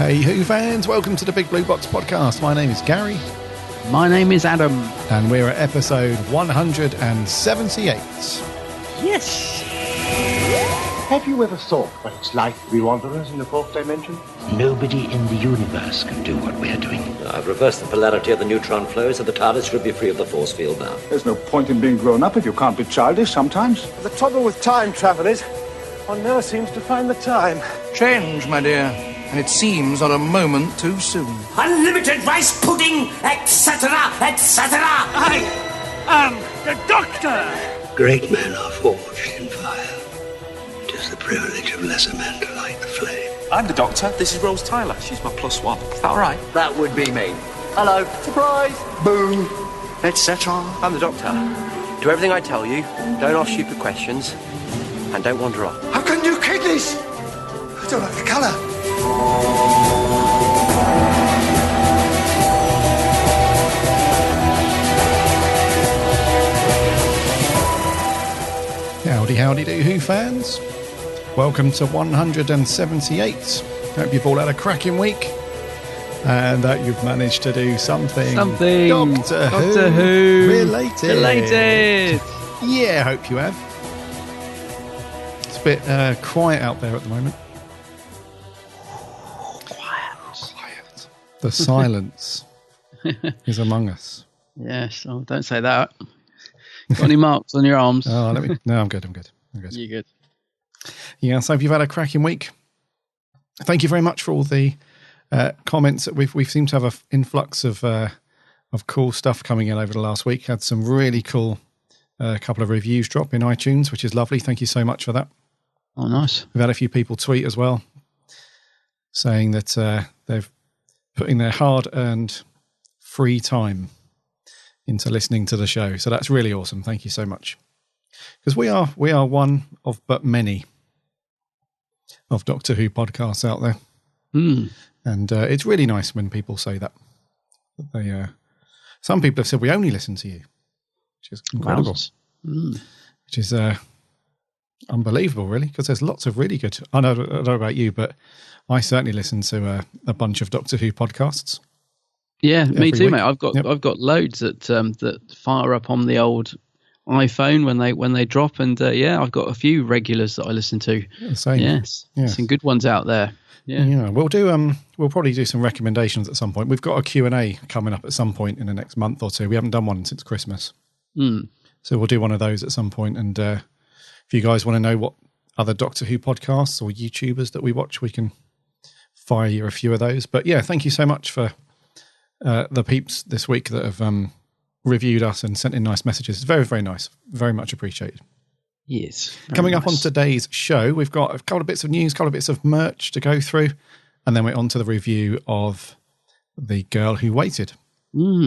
Hey Who fans, welcome to the Big Blue Box podcast. My name is Gary. My name is Adam. And we're at episode 178. Yes! Have you ever thought what it's like to be wanderers in the fourth dimension? Nobody in the universe can do what we're doing. I've reversed the polarity of the neutron flow, so the TARDIS should be free of the force field now. There's no point in being grown up if you can't be childish sometimes. The trouble with time travel is, one never seems to find the time. Change, my dear, and it seems not a moment too soon. Unlimited rice pudding, etc., etc. I am the Doctor! Great men are forged in fire. It is the privilege of lesser men to light the flame. I'm the Doctor. This is Rose Tyler. She's my +1. Is that all right? That would be me. Hello. Surprise. Boom. Etc. I'm the Doctor. Do everything I tell you, don't ask stupid questions, and don't wander off. How can you kidneys? I don't like the colour. Howdy, howdy do, Who fans. Welcome to 178. Hope you've all had a cracking week and that you've managed to do something Doctor Who related. Yeah, hope you have. It's a bit quiet out there at the moment. Quiet. The silence is among us. Yes, oh, don't say that. Got any marks on your arms? No, I'm good. You're good. Yeah, so if you've had a cracking week, thank you very much for all the comments. We've seemed to have an influx of cool stuff coming in over the last week. Had some really cool couple of reviews drop in iTunes, which is lovely. Thank you so much for that. Oh, nice. We've had a few people tweet as well, saying that they've putting their hard-earned free time into listening to the show. So that's really awesome. Thank you so much. Because we are one of but many of Doctor Who podcasts out there. And it's really nice when people say that. They some people have said we only listen to you, which is incredible. Which is unbelievable, really, because there's lots of really good. I don't know about you, but I certainly listen to a bunch of Doctor Who podcasts. Yeah, me too, week. mate. I've got loads that fire up on the old iPhone when they drop, and I've got a few regulars that I listen to. Yeah, same. Yes, some good ones out there. Yeah, we'll probably do some recommendations at some point. We've got a Q&A coming up at some point in the next month or two. We haven't done one since Christmas, so we'll do one of those at some point. And if you guys want to know what other Doctor Who podcasts or YouTubers that we watch, we can fire you a few of those. But yeah, thank you so much for the peeps this week that have reviewed us and sent in nice messages. It's very, very nice. Very much appreciated. Yes. Coming up on today's show, we've got a couple of bits of news, a couple of bits of merch to go through, and then we're on to the review of The Girl Who Waited. Yeah.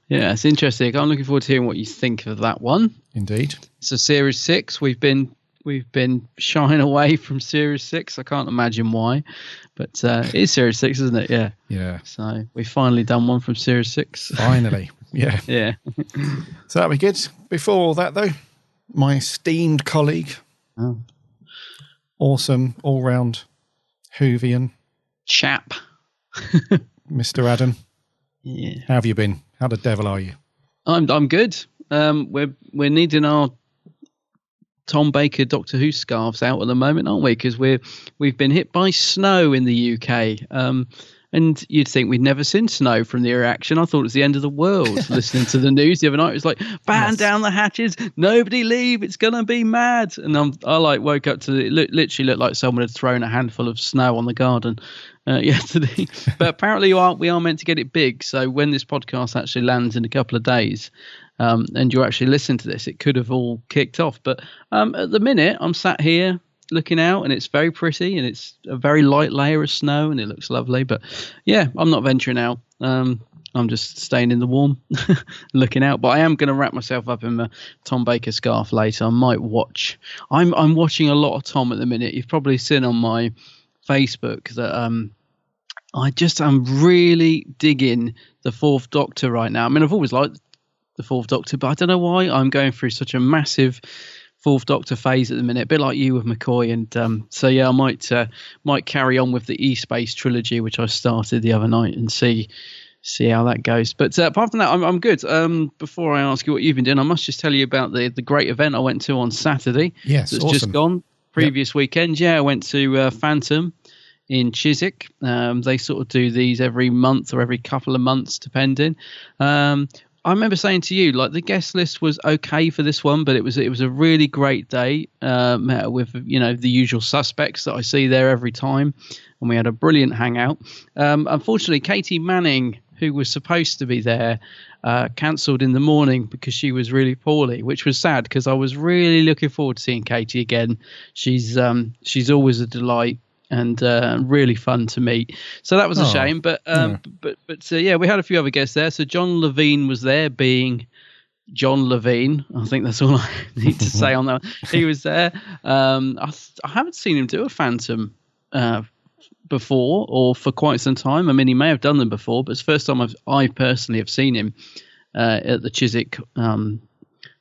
Yeah, it's interesting. I'm looking forward to hearing what you think of that one. Indeed. So Series 6, we've been shying away from Series 6. I can't imagine why, but it is Series 6, isn't it? Yeah. Yeah. So we've finally done one from Series 6. Finally. Yeah. Yeah. So that'll be good. Before all that, though, my esteemed colleague, awesome, all-round Whovian chap, Mr. Adam. Yeah. How have you been? How the devil are you? I'm good. We're needing our Tom Baker Doctor Who scarves out at the moment, aren't we? Because we've been hit by snow in the UK, and you'd think we'd never seen snow from the reaction. I thought it was the end of the world. Listening to the news the other night, it was like, batten down the hatches, nobody leave, it's gonna be mad. And I woke up to it. Literally looked like someone had thrown a handful of snow on the garden yesterday. But apparently we are meant to get it big. So when this podcast actually lands in a couple of days, and you actually listen to this, it could have all kicked off. But at the minute, I'm sat here looking out, and it's very pretty, and it's a very light layer of snow, and it looks lovely. But yeah, I'm not venturing out. I'm just staying in the warm, looking out. But I am going to wrap myself up in my Tom Baker scarf later. I might watch. I'm watching a lot of Tom at the minute. You've probably seen on my Facebook that I'm really digging the Fourth Doctor right now. I mean, I've always liked the Fourth Doctor, but I don't know why I'm going through such a massive Fourth Doctor phase at the minute, a bit like you with McCoy, and so yeah, I might carry on with the E-Space trilogy, which I started the other night, and see how that goes. But apart from that, I'm good. Before I ask you what you've been doing, I must just tell you about the great event I went to on Saturday. Yes, it's awesome. Just gone. Previous weekend, I went to Phantom in Chiswick. They sort of do these every month or every couple of months, depending. I remember saying to you, like, the guest list was okay for this one, but it was a really great day. Met with the usual suspects that I see there every time, and we had a brilliant hangout. Unfortunately, Katie Manning, who was supposed to be there, cancelled in the morning because she was really poorly, which was sad because I was really looking forward to seeing Katie again. She's always a delight and really fun to meet. So that was a shame. But we had a few other guests there. So John Levine was there, being John Levine. I think that's all I need to say on that. He was there. I haven't seen him do a Phantom before, or for quite some time. I mean, he may have done them before, but it's the first time I personally have seen him at the Chiswick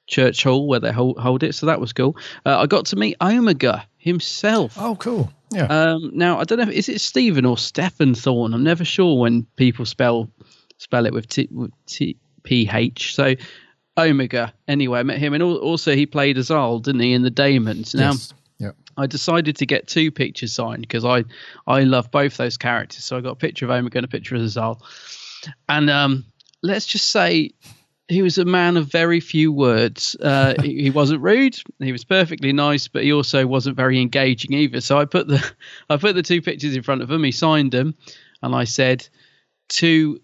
Church Hall where they hold it. So that was cool. I got to meet Omega himself. Oh, cool. Yeah. Now, I don't know, is it Stephen or Stephen Thorne? I'm never sure when people spell it with PH. So Omega. Anyway, I met him, and also he played Azal, didn't he, in the Daemons? Now, yes. Yep. I decided to get 2 pictures signed because I love both those characters. So I got a picture of Omega and a picture of Azal. And let's just say he was a man of very few words. He wasn't rude. He was perfectly nice, but he also wasn't very engaging either. So I put the 2 pictures in front of him. He signed them, and I said, 2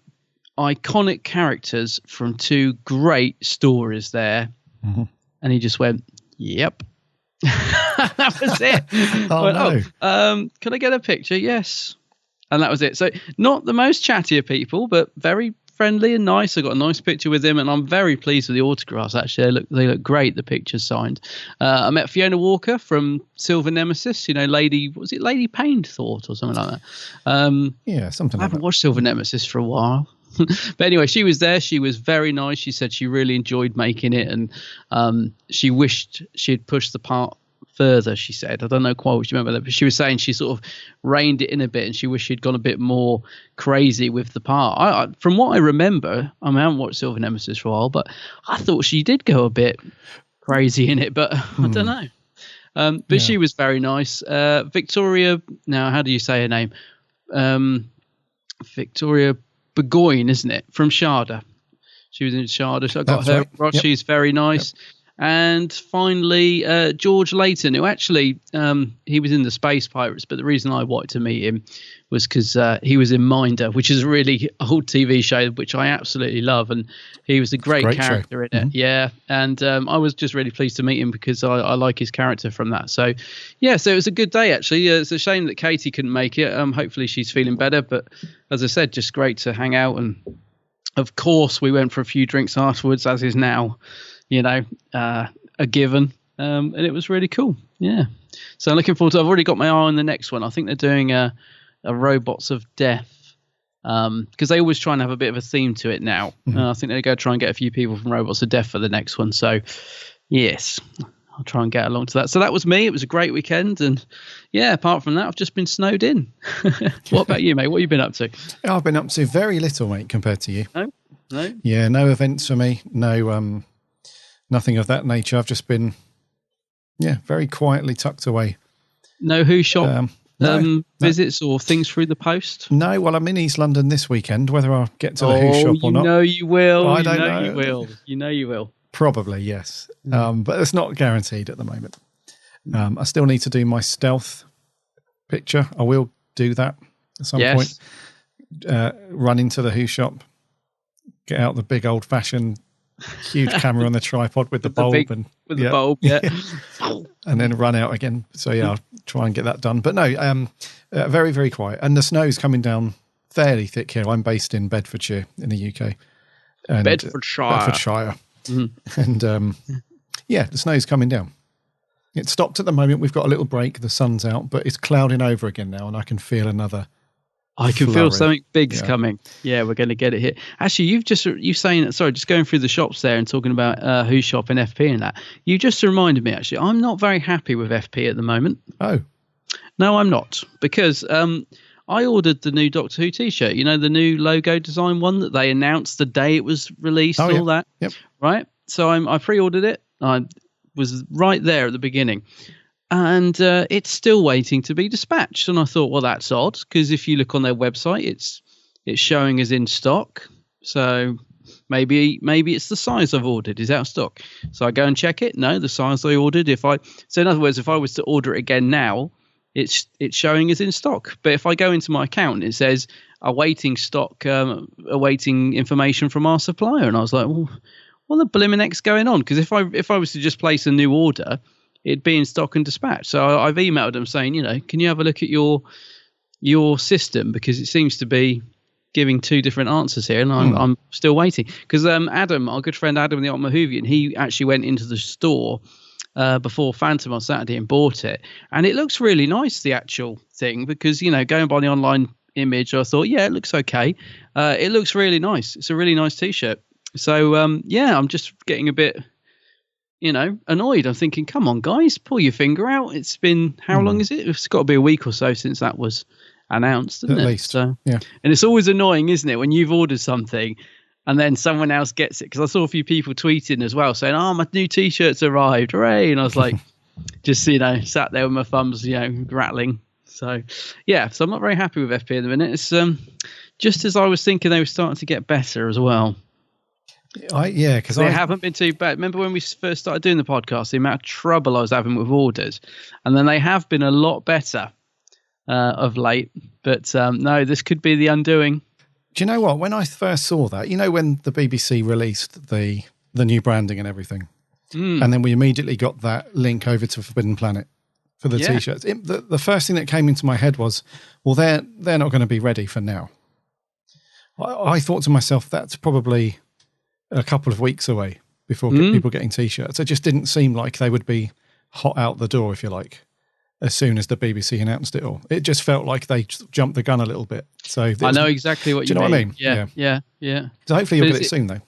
iconic characters from 2 great stories there. Mm-hmm. And he just went, "Yep." That was it. Can I get a picture? Yes. And that was it. So not the most chattier people, but very friendly and nice. I got a nice picture with him, and I'm very pleased with the autographs. Actually, they look great. The pictures signed. I met Fiona Walker from Silver Nemesis. Lady Pain Thought or something like that. Yeah, something. I haven't watched Silver Nemesis for a while. But anyway, she was there. She was very nice. She said she really enjoyed making it, and she wished she had pushed the part further. She said, I don't know quite what you remember that, but she was saying she sort of reined it in a bit, and she wished she'd gone a bit more crazy with the part. From what I remember, I haven't watched Silver Nemesis for a while, but I thought she did go a bit crazy in it, but I don't know. But she was very nice. Victoria, now how do you say her name? Victoria Burgoyne, isn't it? From Sharda. She was in Sharda, so I got her. Right. Yep. She's very nice. Yep. And finally, George Layton, who actually, he was in the Space Pirates, but the reason I wanted to meet him was because he was in Minder, which is a really old TV show, which I absolutely love. And he was a great character in it. Mm-hmm. Yeah. And I was just really pleased to meet him because I like his character from that. So, yeah, so it was a good day, actually. It's a shame that Katie couldn't make it. Hopefully she's feeling better. But as I said, just great to hang out. And, of course, we went for a few drinks afterwards, as is now, a given. And it was really cool. Yeah. So I'm looking forward to I've already got my eye on the next one. I think they're doing a Robots of Death because they always try and have a bit of a theme to it now. Mm-hmm. I think they're going to try and get a few people from Robots of Death for the next one. So, yes, I'll try and get along to that. So that was me. It was a great weekend. And, yeah, apart from that, I've just been snowed in. What about you, mate? What have you been up to? I've been up to very little, mate, compared to you. No? Yeah, no events for me. No, nothing of that nature. I've just been, very quietly tucked away. No Who Shop visits or things through the post? No, well, I'm in East London this weekend, whether I'll get to the Who Shop or not. You know you will. I don't know. You will. You know you will. Probably, yes. But it's not guaranteed at the moment. I still need to do my stealth picture. I will do that at some point. Run into the Who Shop, get out the big old-fashioned huge camera on the tripod with the bulb the bulb, yeah. And then run out again. So I'll try and get that done. But no, very, very quiet. And the snow's coming down fairly thick here. I'm based in Bedfordshire in the UK. And Bedfordshire. Mm-hmm. And the snow's coming down. It stopped at the moment. We've got a little break. The sun's out, but it's clouding over again now, and I can feel another I can feel something big's Yeah. coming. Yeah, we're going to get it here. Actually, you saying, sorry, just going through the shops there and talking about Who Shop and FP and that. You just reminded me, actually, I'm not very happy with FP at the moment. Oh. No, I'm not, because I ordered the new Doctor Who T-shirt. You know, the new logo design one that they announced the day it was released and all that. Yep. Right. So I pre-ordered it. I was right there at the beginning. And it's still waiting to be dispatched. And I thought, well, that's odd, because if you look on their website, it's showing as in stock. So maybe it's the size I've ordered is out of stock. So I go and check it. No, the size I ordered. So in other words, if I was to order it again now, it's showing as in stock. But if I go into my account, it says awaiting stock, awaiting information from our supplier. And I was like, well, what the blimmin' X going on? Because if I was to just place a new order, it'd be in stock and dispatched. So I've emailed them saying, can you have a look at your system, because it seems to be giving two different answers here, and I'm still waiting. Because Adam, our good friend Adam, the Otmahovian, he actually went into the store before Phantom on Saturday and bought it, and it looks really nice, the actual thing, because going by the online image, I thought, yeah, it looks okay. It looks really nice. It's a really nice T-shirt. So I'm just getting a bit annoyed. I'm thinking, come on, guys, pull your finger out. It's been, how long is it? It's got to be a week or so since that was announced, isn't it? At least. So, yeah. And it's always annoying, isn't it, when you've ordered something and then someone else gets it? Because I saw a few people tweeting as well saying, oh, my new T-shirt's arrived, hooray. And I was like, just, sat there with my thumbs, rattling. So, so I'm not very happy with FP at the minute. It's just as I was thinking they were starting to get better as well. Because they haven't been too bad. Remember when we first started doing the podcast, the amount of trouble I was having with orders, and then they have been a lot better of late. But no, this could be the undoing. Do you know what? When I first saw that, when the BBC released the new branding and everything, and then we immediately got that link over to Forbidden Planet for the T-shirts. The first thing that came into my head was, well, they're not going to be ready for now. I thought to myself, that's probably a couple of weeks away before people getting T-shirts. It just didn't seem like they would be hot out the door, if you like, as soon as the BBC announced it all. It just felt like they jumped the gun a little bit. So I know exactly what you mean. Do you know what I mean? Yeah. So hopefully you'll get it soon, though.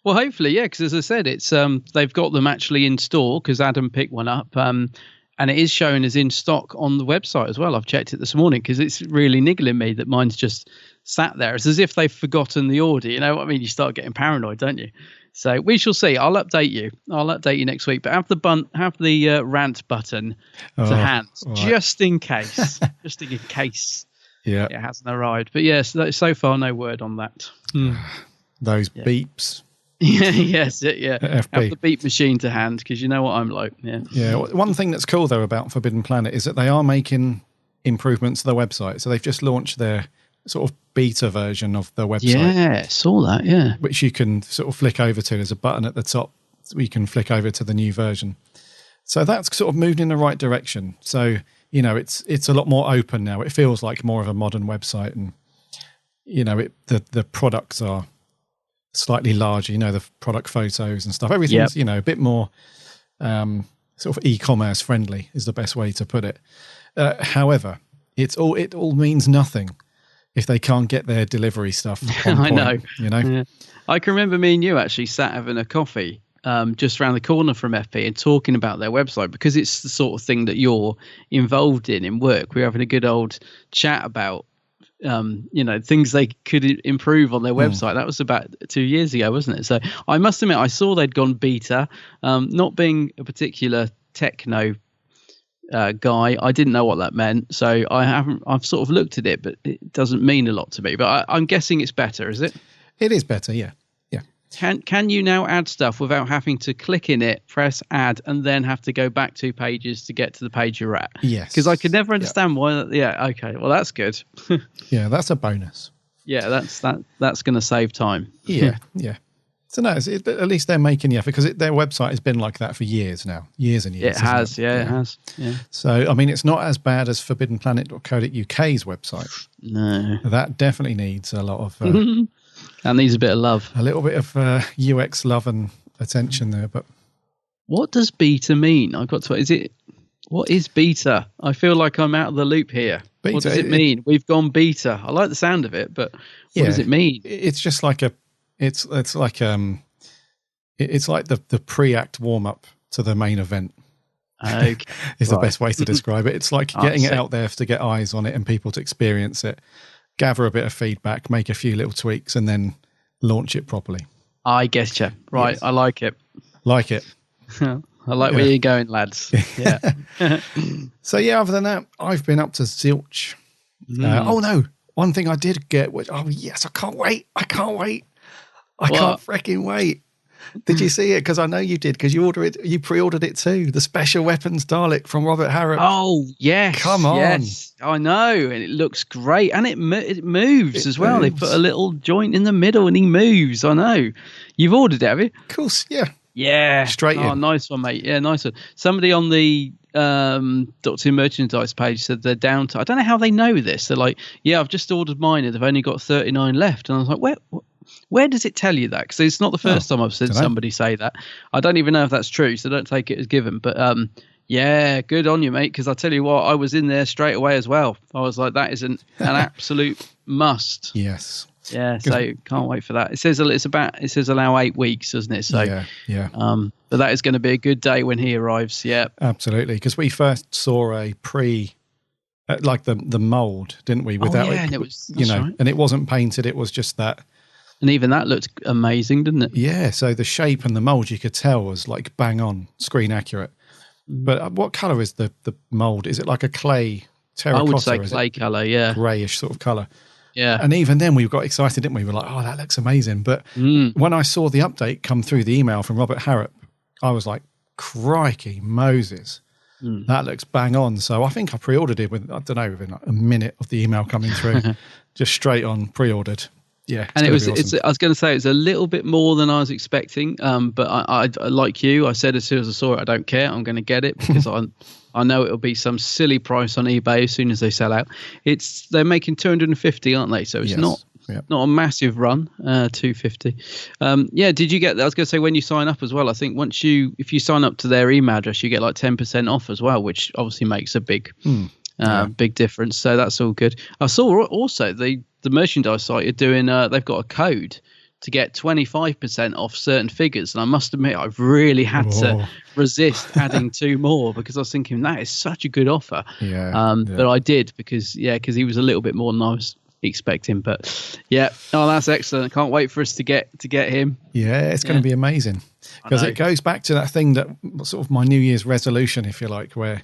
Well, hopefully, yeah, because as I said, it's they've got them actually in store, because Adam picked one up, and it is showing as in stock on the website as well. I've checked it this morning, because it's really niggling me that mine's just sat there. It's as if they've forgotten the order. You know what I mean? You start getting paranoid, don't you? So we shall see. I'll update you. Next week. But have the rant button to hand, right, just in case. Just in case. Yeah, it hasn't arrived. But yes, so far no word on that. Those beeps. Have the beep machine to hand, because you know what I'm like. Yeah. One thing that's cool though about Forbidden Planet is that they are making improvements to the website. So they've just launched their sort of beta version of the website. Yeah, saw that, yeah. Which you can sort of flick over to. There's a button at the top where you can flick over to the new version. So that's sort of moved in the right direction. So, it's a lot more open now. It feels like more of a modern website, and, the products are slightly larger, the product photos and stuff. Everything's, a bit more sort of e-commerce friendly is the best way to put it. However, it all means nothing if they can't get their delivery stuff on point, I know. Yeah. I can remember me and you actually sat having a coffee just around the corner from FP and talking about their website, because it's the sort of thing that you're involved in work. We were having a good old chat about things they could improve on their website. That was about 2 years ago, wasn't it? So I must admit, I saw they'd gone beta. Not being a particular techno guy, I didn't know what that meant, so I've sort of looked at it, but it doesn't mean a lot to me. But I'm guessing it's better, is it? It is better, yeah. Can you now add stuff without having to click in it, press add, and then have to go back 2 pages to get to the page you're at? Yes. Because I could never understand why. Yeah, okay, well that's good. Yeah, that's a bonus. Yeah, that's going to save time. Yeah. So no, at least they're making the effort, because their website has been like that for years now, years and years. It has, it has. Yeah. So I mean, it's not as bad as forbiddenplanet.co.uk's website. No, that definitely needs a lot of. That needs a bit of love. A little bit of UX love and attention there, but what does beta mean? I've got to. Is it What is beta? I feel like I'm out of the loop here. Beta, what does it mean? We've gone beta. I like the sound of it, but what does it mean? It's just like it's like the pre-act warm-up to the main event. Okay. Is the best way to describe it. It's like getting it out there to get eyes on it and people to experience it, gather a bit of feedback, make a few little tweaks, and then launch it properly. I guess you. Right. Yes. I like it. Like it. I like where you're going, lads. Yeah. So, other than that, I've been up to zilch. Oh, no. One thing I did get, which, I can't wait. I can't freaking wait. Did you see it? Because I know you did, because you pre-ordered it too. The Special Weapons Dalek from Robert Harrop. Oh, yes. Come on. Yes, I know. And it looks great. And it moves as well. Moves. They put a little joint in the middle and he moves. I know. You've ordered it, have you? Of course, yeah. Yeah. Straight in. Oh, nice one, mate. Yeah, nice one. Somebody on the Doctor Who merchandise page said they're down to, I don't know how they know this. They're like, I've just ordered mine and they've only got 39 left. And I was like, where does it tell you that? Because it's not the first time I've seen somebody say that. I don't even know if that's true, so don't take it as given. But good on you, mate. Because I tell you what, I was in there straight away as well. I was like, that is an absolute must. Yes. Yeah, so can't wait for that. It says allow 8 weeks, doesn't it? So yeah. But that is going to be a good day when he arrives. Yeah, absolutely. Because we first saw a like the mold, didn't we? Without and it was, right. and it wasn't painted. It was just that. And even that looked amazing, didn't it? Yeah. So the shape and the mold you could tell was like bang on, screen accurate. But what color is the mold? Is it like a clay terracotta? I would say clay color. Yeah, grayish sort of color. Yeah. And even then we got excited, didn't we? We were like, oh, that looks amazing. But when I saw the update come through the email from Robert Harrop, I was like, crikey, Moses. That looks bang on. So I think I pre-ordered it within like a minute of the email coming through. Just straight on pre-ordered. Yeah. And awesome. I was going to say, it's a little bit more than I was expecting. But I like you, I said as soon as I saw it, I don't care. I'm going to get it because I know it'll be some silly price on eBay as soon as they sell out. They're making 250, aren't they? So it's not a massive run. 250. Did you get? I was going to say, when you sign up as well, I think if you sign up to their email address, you get like 10% off as well, which obviously makes a big difference. So that's all good. I saw also the merchandise site are doing. They've got a code to get 25% off certain figures. And I must admit, I've really had to resist adding 2 more because I was thinking that is such a good offer. But I did because he was a little bit more than I was expecting. But that's excellent. I can't wait for us to get him. Yeah, it's going to be amazing because it goes back to that thing that sort of my New Year's resolution, if you like, where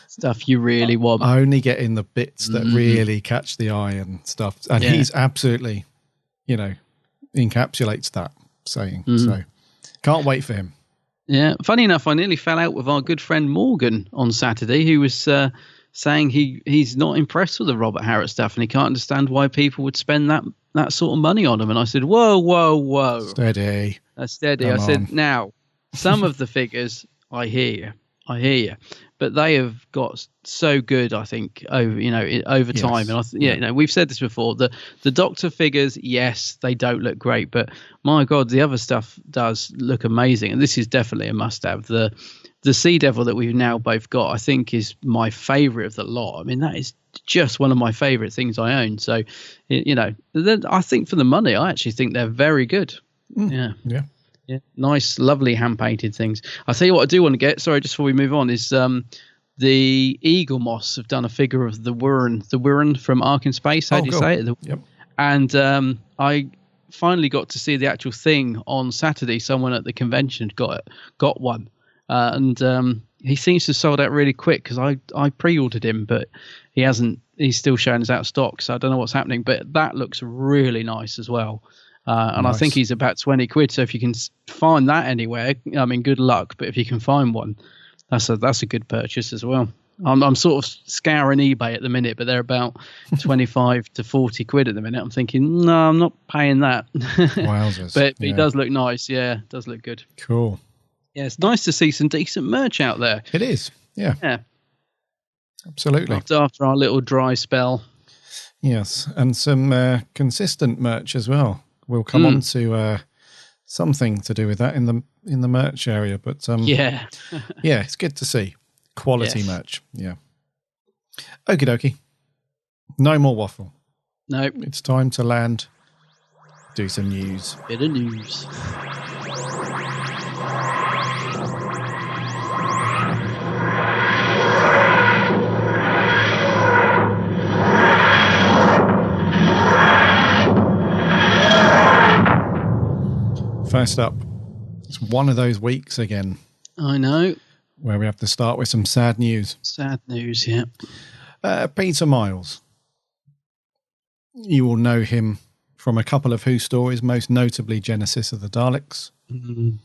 stuff you really want. Only getting the bits that really catch the eye and stuff. And he's absolutely, encapsulates that saying. So can't wait for him. Yeah. Funny enough, I nearly fell out with our good friend Morgan on Saturday, who was saying he's not impressed with the Robert Harrop stuff and he can't understand why people would spend that sort of money on him. And I said, whoa. Steady. Steady. I said, now, some of the figures, I hear you. But they have got so good, I think, over time. And we've said this before. The Doctor figures, yes, they don't look great, but my God, the other stuff does look amazing. And this is definitely a must-have. The Sea Devil that we've now both got, I think, is my favourite of the lot. I mean, that is just one of my favourite things I own. So, I think for the money, I actually think they're very good. Yeah. Nice, lovely hand-painted things. I'll tell you what I do want to get, sorry, just before we move on, is the Eagle Moss have done a figure of the Wirren from Ark in Space. How do you say it? Yep. And I finally got to see the actual thing on Saturday. Someone at the convention got one. And he seems to have sold out really quick because I pre-ordered him, but he's still showing us out of stock. So I don't know what's happening, but that looks really nice as well. And nice. I think he's about 20 quid. So if you can find that anywhere, I mean, good luck. But if you can find one, that's a good purchase as well. I'm sort of scouring eBay at the minute, but they're about 25 to 40 quid at the minute. I'm thinking, no, I'm not paying that. Wowzers. but he does look nice. Yeah, does look good. Cool. Yeah, it's nice to see some decent merch out there. It is. Yeah. Yeah. Absolutely. After our little dry spell. Yes, and some consistent merch as well. We'll come on to something to do with that in the merch area, but yeah, it's good to see. Quality merch. Yeah. Okie dokie. No more waffle. Nope. It's time to land. Do some news. Bit of news. First up, it's one of those weeks again. I know. Where we have to start with some sad news. Sad news, yeah. Peter Miles. You will know him from a couple of Who stories, most notably Genesis of the Daleks. Mm-hmm.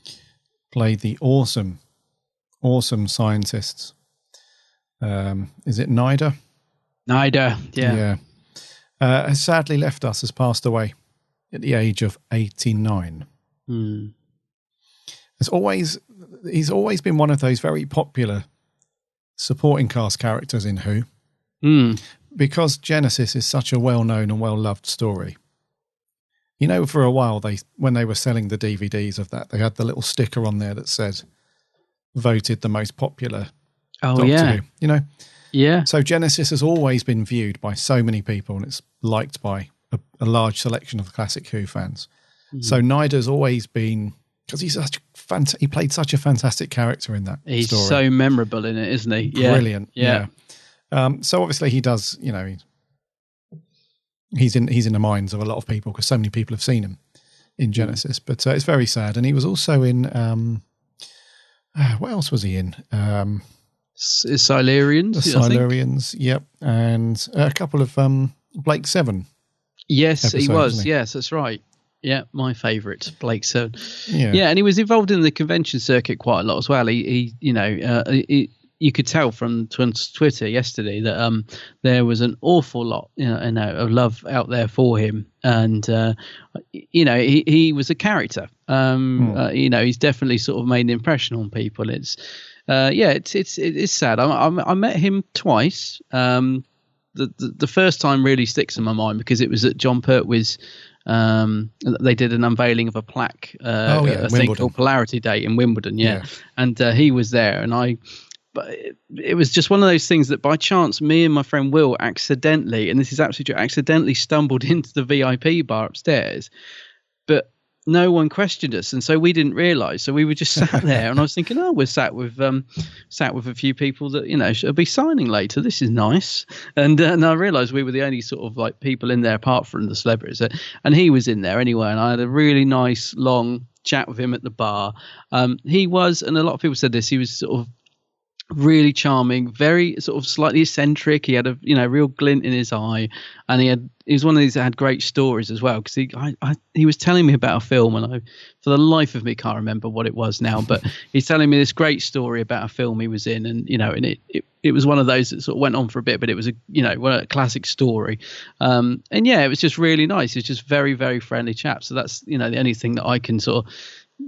Played the awesome scientists. Is it Nyder? Nyder, yeah. Has sadly left us, has passed away at the age of 89. He's always been one of those very popular supporting cast characters in Who. Because Genesis is such a well-known and well-loved story. You know, for a while, when they were selling the DVDs of that, they had the little sticker on there that said, voted the most popular Doctor Who. You know? Yeah. So Genesis has always been viewed by so many people, and it's liked by a large selection of classic Who fans. So Nyder's always been, because he played such a fantastic character in that story. He's so memorable in it, isn't he? Brilliant. Yeah. So obviously he does, you know, he's in the minds of a lot of people because so many people have seen him in Genesis. But it's very sad. And he was also in, what else was he in? Silurians. The Silurians, yep. And a couple of Blake 7. Yes, episodes, he was. wasn't he? Yes, that's right. Yeah, my favourite, Blake 7. Yeah, and he was involved in the convention circuit quite a lot as well. He you could tell from Twitter yesterday that there was an awful lot, of love out there for him, and he was a character. He's definitely sort of made an impression on people. It's sad. I met him twice. The first time really sticks in my mind because it was at John Pertwee's. They did an unveiling of a plaque, a thing called Polarity Day in Wimbledon. Yeah. And he was there, and but it was just one of those things that by chance, me and my friend Will accidentally, and this is absolutely true, accidentally stumbled into the VIP bar upstairs, but no one questioned us, and so we didn't realise. So we were just sat there, and I was thinking, we're sat with a few people that should be signing later. This is nice, and I realised we were the only sort of like people in there apart from the celebrities, and he was in there anyway. And I had a really nice long chat with him at the bar. He was, and a lot of people said this, he was sort of really charming, very sort of slightly eccentric. He had a real glint in his eye, and he was one of these that had great stories as well, because he was telling me about a film, and I for the life of me can't remember what it was now, but he's telling me this great story about a film he was in, and and it was one of those that sort of went on for a bit, but it was a classic story, it was just really nice. It's just very, very friendly chap. So that's the only thing that I can sort of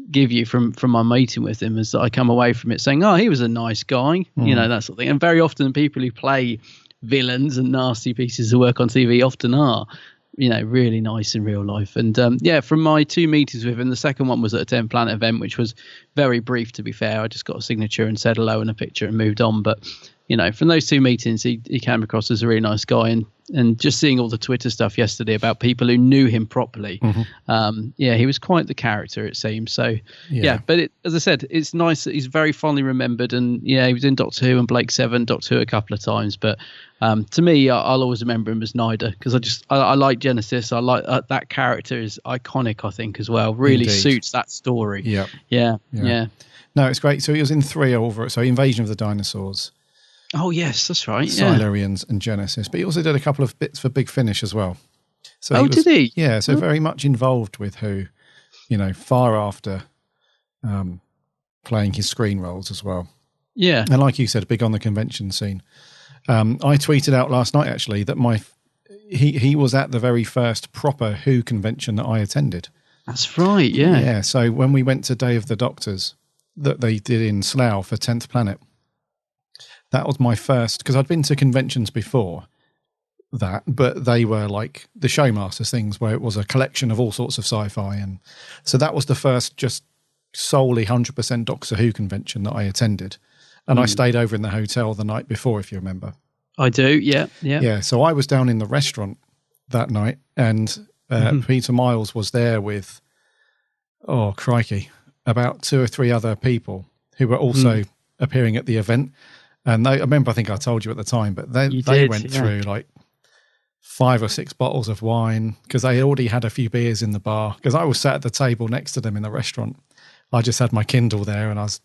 give you from my meeting with him is that I come away from it saying, he was a nice guy, that sort of thing. And very often people who play villains and nasty pieces of work on TV often are, really nice in real life. And from my 2 meetings with him, the second one was at a 10 Planet event, which was very brief, to be fair. I just got a signature and said hello and a picture and moved on. But from those 2 meetings, he came across as a really nice guy. And just seeing all the Twitter stuff yesterday about people who knew him properly, he was quite the character, it seems. So, but as I said, it's nice that he's very fondly remembered. And, he was in Doctor Who and Blake 7, Doctor Who a couple of times. But to me, I'll always remember him as Nyder because I like Genesis. I like that character is iconic, I think, as well. Really suits that story. Yeah. No, it's great. So he was in 3 over. So Invasion of the Dinosaurs. Oh, yes, that's right. Silurians and Genesis. But he also did a couple of bits for Big Finish as well. So did he? Yeah, so very much involved with Who, far after playing his screen roles as well. Yeah. And like you said, big on the convention scene. I tweeted out last night, actually, that he was at the very first proper Who convention that I attended. That's right, yeah. Yeah, so when we went to Day of the Doctors that they did in Slough for 10th Planet, that was my first, because I'd been to conventions before that, but they were like the Showmasters things where it was a collection of all sorts of sci-fi. And so that was the first just solely 100% Doctor Who convention that I attended. And I stayed over in the hotel the night before, if you remember. I do, yeah. Yeah, so I was down in the restaurant that night, and Peter Miles was there with, oh, crikey, about 2 or 3 other people who were also appearing at the event. And I think I told you at the time, but they went through like 5 or 6 bottles of wine because they already had a few beers in the bar. Because I was sat at the table next to them in the restaurant. I just had my Kindle there and I was,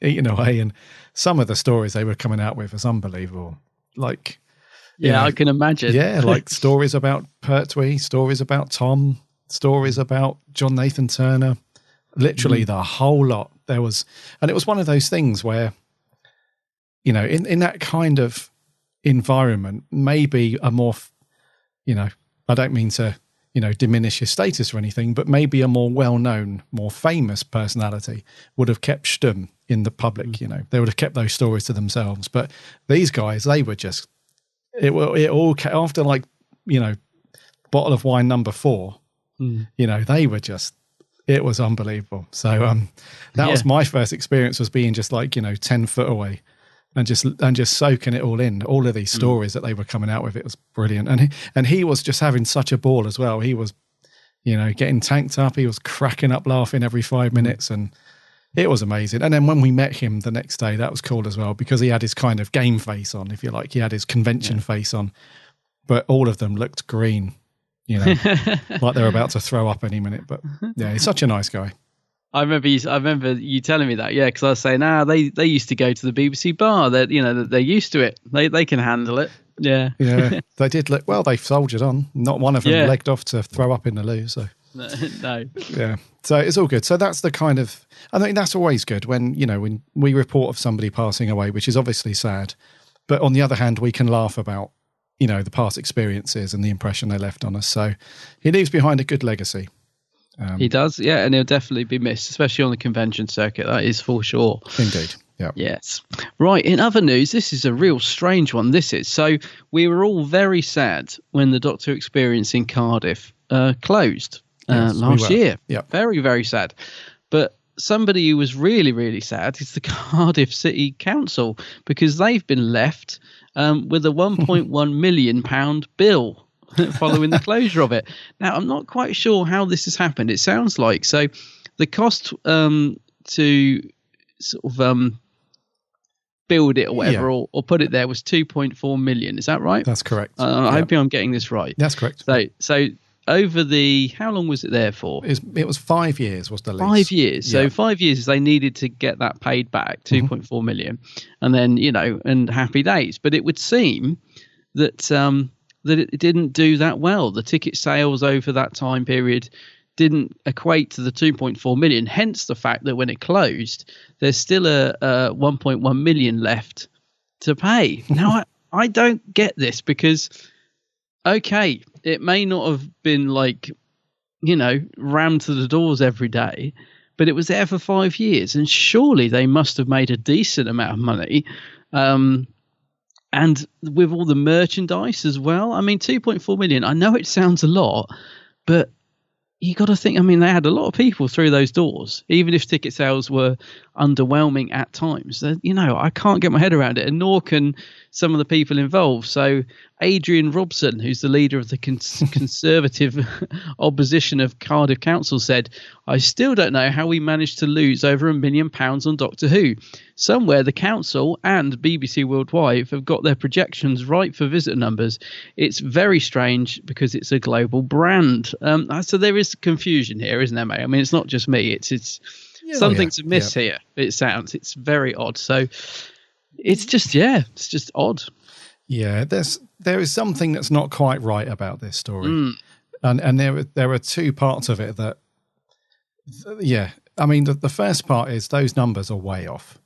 eating away. And some of the stories they were coming out with was unbelievable. Like, I can imagine. Yeah, like stories about Pertwee, stories about Tom, stories about John Nathan Turner. Literally the whole lot. There was, and it was one of those things where, in that kind of environment, maybe a more, I don't mean to, diminish his status or anything, but maybe a more well-known, more famous personality would have kept Stum in the public, they would have kept those stories to themselves. But these guys, they were just, it all, after like, bottle of wine number 4, they were just, it was unbelievable. So that was my first experience, was being just like, 10 foot away and just soaking it all in, all of these stories that they were coming out with. It was brilliant. And he was just having such a ball as well. He was, getting tanked up. He was cracking up laughing every 5 minutes, and it was amazing. And then when we met him the next day, that was cool as well, because he had his kind of game face on, if you like. He had his convention face on, but all of them looked green, like they're about to throw up any minute. But yeah, he's such a nice guy. I remember you telling me that, because I was saying, they used to go to the BBC bar. That they're used to it. They can handle it. Yeah, yeah. They did look well. They soldiered on. Not one of them legged off to throw up in the loo. So no. Yeah. So it's all good. So that's the kind of. I think that's always good when when we report of somebody passing away, which is obviously sad, but on the other hand, we can laugh about the past experiences and the impression they left on us. So he leaves behind a good legacy. He does, and he'll definitely be missed, especially on the convention circuit. That is for sure. Indeed. Yeah. Yes. Right. In other news, this is a real strange one. So we were all very sad when the Doctor Experience in Cardiff closed last year. Yeah. Very, very sad. But somebody who was really, really sad is the Cardiff City Council, because they've been left with a £1.1 million bill following the closure of it. Now, I'm not quite sure how this has happened. It sounds like the cost to sort of build it or whatever, or put it there, was 2.4 million. Is that right? That's correct. I hope I'm getting this right. That's correct. So over how long was it there for? It was 5 years was the lease. 5 years. So 5 years they needed to get that paid back, 2.4 million, and then and happy days. But it would seem that it didn't do that well. The ticket sales over that time period didn't equate to the 2.4 million, hence the fact that when it closed, there's still a 1.1 million left to pay. Now, I don't get this, because, okay, it may not have been like, rammed to the doors every day, but it was there for 5 years, and surely they must have made a decent amount of money. And with all the merchandise as well. I mean, 2.4 million, I know it sounds a lot, but you got to think, they had a lot of people through those doors, even if ticket sales were underwhelming at times. I can't get my head around it, and nor can some of the people involved. So Adrian Robson, who's the leader of the Conservative opposition of Cardiff Council, said, "I still don't know how we managed to lose over £1 million on Doctor Who. Somewhere the council and BBC Worldwide have got their projections right for visitor numbers. It's very strange because it's a global brand." So there is confusion here, isn't there, mate? It's not just me. It's something's amiss here. It sounds. It's very odd. So it's just odd. Yeah, there is something that's not quite right about this story, and there are two parts of it that, the first part is those numbers are way off.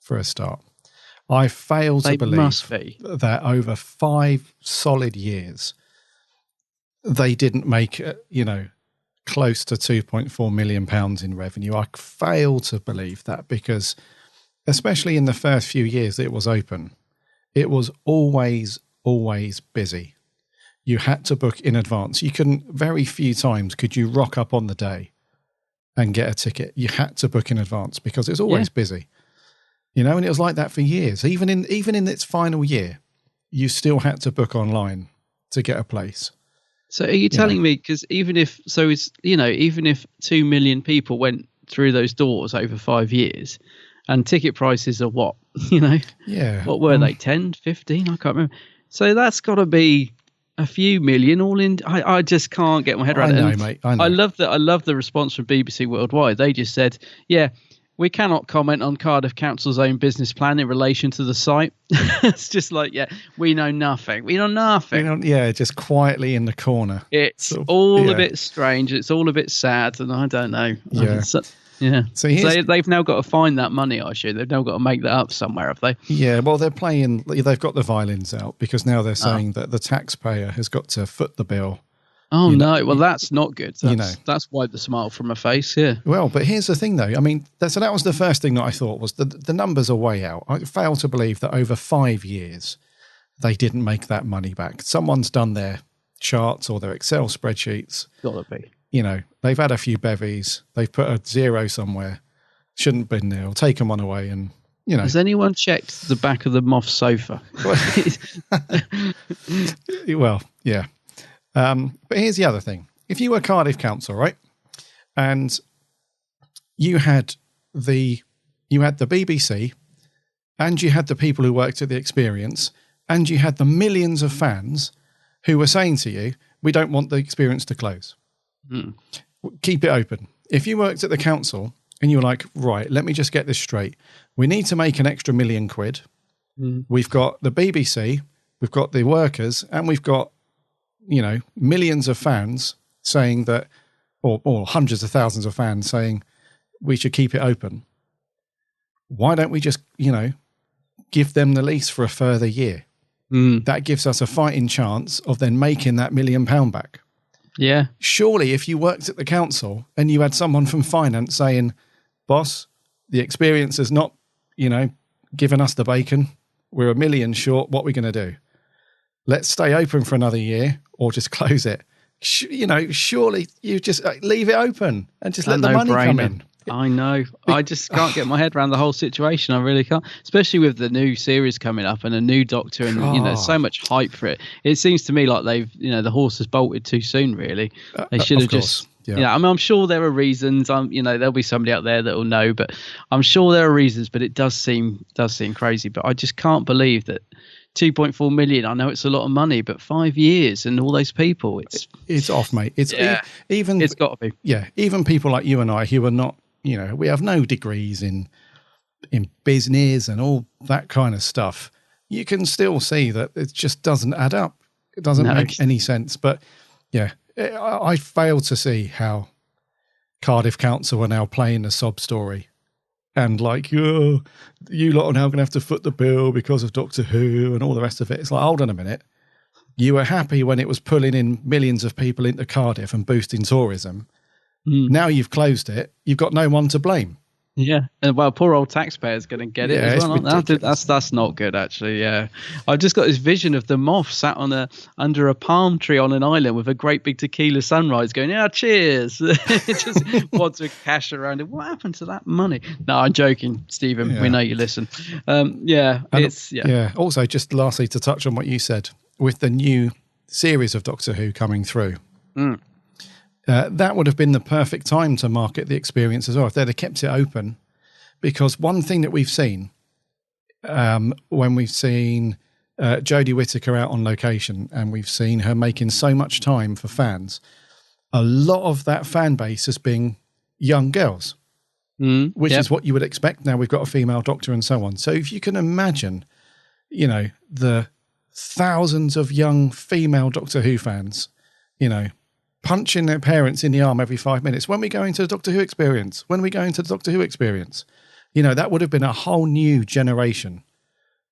For a start, I fail to believe that over 5 solid years they didn't make close to £2.4 million in revenue. I fail to believe that, because especially in the first few years it was open, it was always busy. You had to book in advance. You couldn't, very few times could you rock up on the day and get a ticket. You had to book in advance because it's always busy. You know, and it was like that for years. Even in its final year, you still had to book online to get a place. So are you telling me, because even if 2 million people went through those doors over 5 years, and ticket prices are what, what were they, 10, 15? I can't remember. So that's got to be a few million all in. I just can't get my head around it. I know, mate. I know. I love the response from BBC Worldwide. They just said, yeah, we cannot comment on Cardiff Council's own business plan in relation to the site. It's just like, yeah, we know nothing. We know nothing. Just quietly in the corner. It's all a bit strange. It's all a bit sad, and I don't know. Yeah. So they've now got to find that money, I assume. They've now got to make that up somewhere, have they? Yeah, well, they've got the violins out because now they're saying that the taxpayer has got to foot the bill. Oh, no. Well, that's not good. That's wiped the smile from my face, yeah. Well, but here's the thing, though. I mean, that was the first thing that I thought was the numbers are way out. I fail to believe that over 5 years, they didn't make that money back. Someone's done their charts or their Excel spreadsheets. Gotta be. They've had a few bevies. They've put a zero somewhere. Shouldn't have been there. Or taken one away and, Has anyone checked the back of the Moth sofa? Well, yeah. But here's the other thing. If you were Cardiff Council, right, and you had the BBC and you had the people who worked at the Experience and you had the millions of fans who were saying to you, we don't want the Experience to close. Keep it open. If you worked at the council and you were like, right, let me just get this straight. We need to make an extra £1 million. We've got the BBC, we've got the workers, and we've got millions of fans saying that, or hundreds of thousands of fans saying we should keep it open. Why don't we just, give them the lease for a further year? That gives us a fighting chance of then making that £1 million back. Yeah. Surely if you worked at the council and you had someone from finance saying, boss, the Experience has not, given us the bacon. We're £1 million short. What are we going to do? Let's stay open for another year or just close it. Surely you just leave it open and just let the money come in. I know. I just can't get my head around the whole situation. I really can't, especially with the new series coming up and a new Doctor and, so much hype for it. It seems to me like they've, the horse has bolted too soon, really. They should have just, I'm sure there are reasons. There'll be somebody out there that will know, but I'm sure there are reasons, but it does seem crazy. But I just can't believe that 2.4 million. I know it's a lot of money, but 5 years and all those people, it's off, mate. It's got to be. Yeah. Even people like you and I who are not, we have no degrees in business and all that kind of stuff. You can still see that it just doesn't add up. It doesn't make any sense. But yeah, I fail to see how Cardiff Council are now playing a sob story. And like, you lot are now going to have to foot the bill because of Doctor Who and all the rest of it. It's like, hold on a minute. You were happy when it was pulling in millions of people into Cardiff and boosting tourism. Now you've closed it. You've got no one to blame. Yeah. And well, poor old taxpayers going to get it as well. That's not good, actually. Yeah. I've just got this vision of the Moth sat under a palm tree on an island with a great big tequila sunrise going, cheers. Just wads of cash around it. What happened to that money? No, I'm joking, Stephen. Yeah. We know you listen. Also, just lastly, to touch on what you said, with the new series of Doctor Who coming through, that would have been the perfect time to market the Experience as well, if they'd have kept it open. Because one thing that we've seen, when we've seen Jodie Whittaker out on location and we've seen her making so much time for fans, a lot of that fan base has been young girls, which is what you would expect. Now we've got a female Doctor and so on. So if you can imagine, the thousands of young female Doctor Who fans, punching their parents in the arm every 5 minutes. When we go into the Doctor Who Experience? When we go into the Doctor Who Experience? That would have been a whole new generation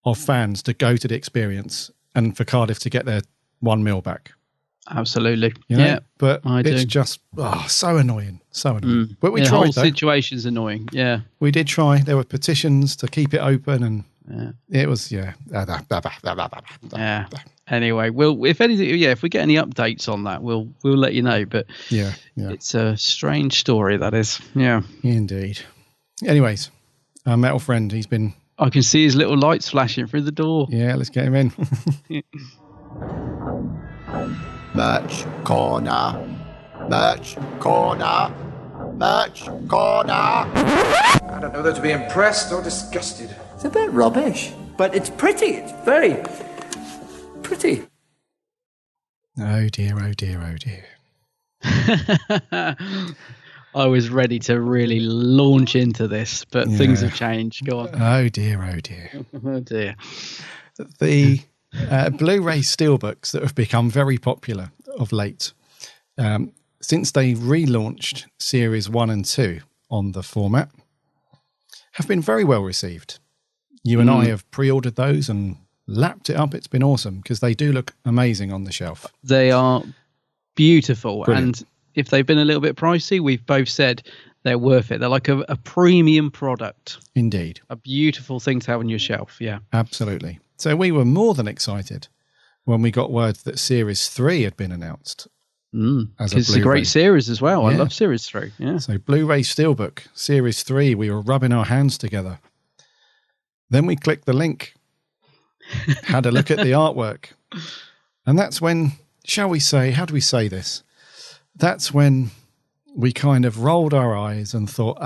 of fans to go to the Experience and for Cardiff to get their £1 million back. Absolutely. Yeah. But it's just so annoying. So annoying. But we tried, the whole situation's annoying. Yeah. We did try. There were petitions to keep it open and it was, Anyway, if anything, if we get any updates on that, we'll let you know. But it's a strange story, that is. Yeah, indeed. Anyways, our metal friend, he's been I can see his little lights flashing through the door. Yeah, let's get him in. Merch corner. Merch corner. Merch corner. I don't know whether to be impressed or disgusted. It's a bit rubbish, but it's pretty. It's very pretty. Oh dear, oh dear, oh dear. I was ready to really launch into this, but things have changed. Go on. Oh dear, oh dear. Oh dear. The Blu-ray steelbooks that have become very popular of late, since they relaunched Series 1 and 2 on the format, have been very well received. You and I have pre-ordered those and lapped it up. It's been awesome because they do look amazing on the shelf. They are beautiful. Brilliant. And if they've been a little bit pricey, we've both said they're worth it. They're like a premium product. Indeed. A beautiful thing to have on your shelf. Yeah. Absolutely. So we were more than excited when we got word that Series 3 had been announced. As It's a great series as well. I love Series 3. Yeah. So Blu-ray Steelbook, Series 3, we were rubbing our hands together. Then we clicked the link, had a look at the artwork. And that's when, shall we say, how do we say this? That's when we kind of rolled our eyes and thought,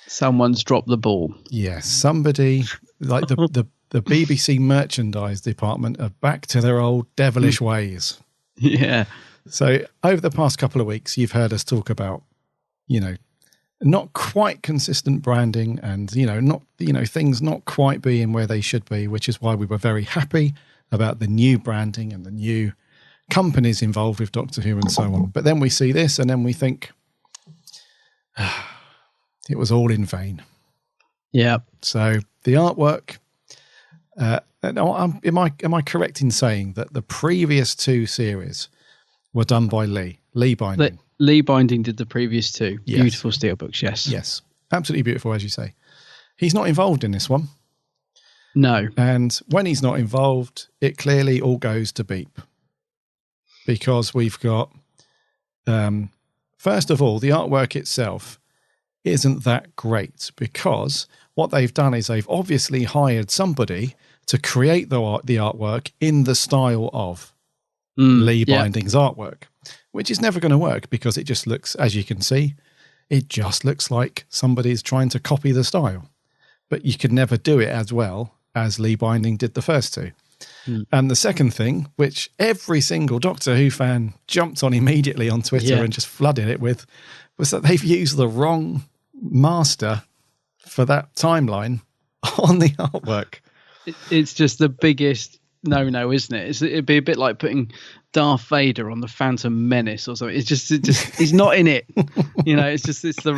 someone's dropped the ball. Yes, somebody, like the BBC merchandise department are back to their old devilish ways. Yeah. So over the past couple of weeks, you've heard us talk about, not quite consistent branding and, things not quite being where they should be, which is why we were very happy about the new branding and the new companies involved with Doctor Who and so on. But then we see this and then we think, it was all in vain. Yeah. So the artwork, am I correct in saying that the previous two series were done by Lee Binding? Lee Binding did the previous two. Yes. Beautiful steelbooks, yes. Yes, absolutely beautiful, as you say. He's not involved in this one. No. And when he's not involved, it clearly all goes to beep. Because we've got, first of all, the artwork itself isn't that great, because what they've done is they've obviously hired somebody to create the artwork in the style of Lee Binding's artwork, which is never going to work because it just looks, as you can see, it just looks like somebody's trying to copy the style. But you could never do it as well as Lee Binding did the first two. And the second thing, which every single Doctor Who fan jumped on immediately on Twitter and just flooded it with, was that they've used the wrong master for that timeline on the artwork. It's just the biggest no, isn't it? It'd be a bit like putting Darth Vader on the Phantom Menace or something. It's just he's not in it. It's the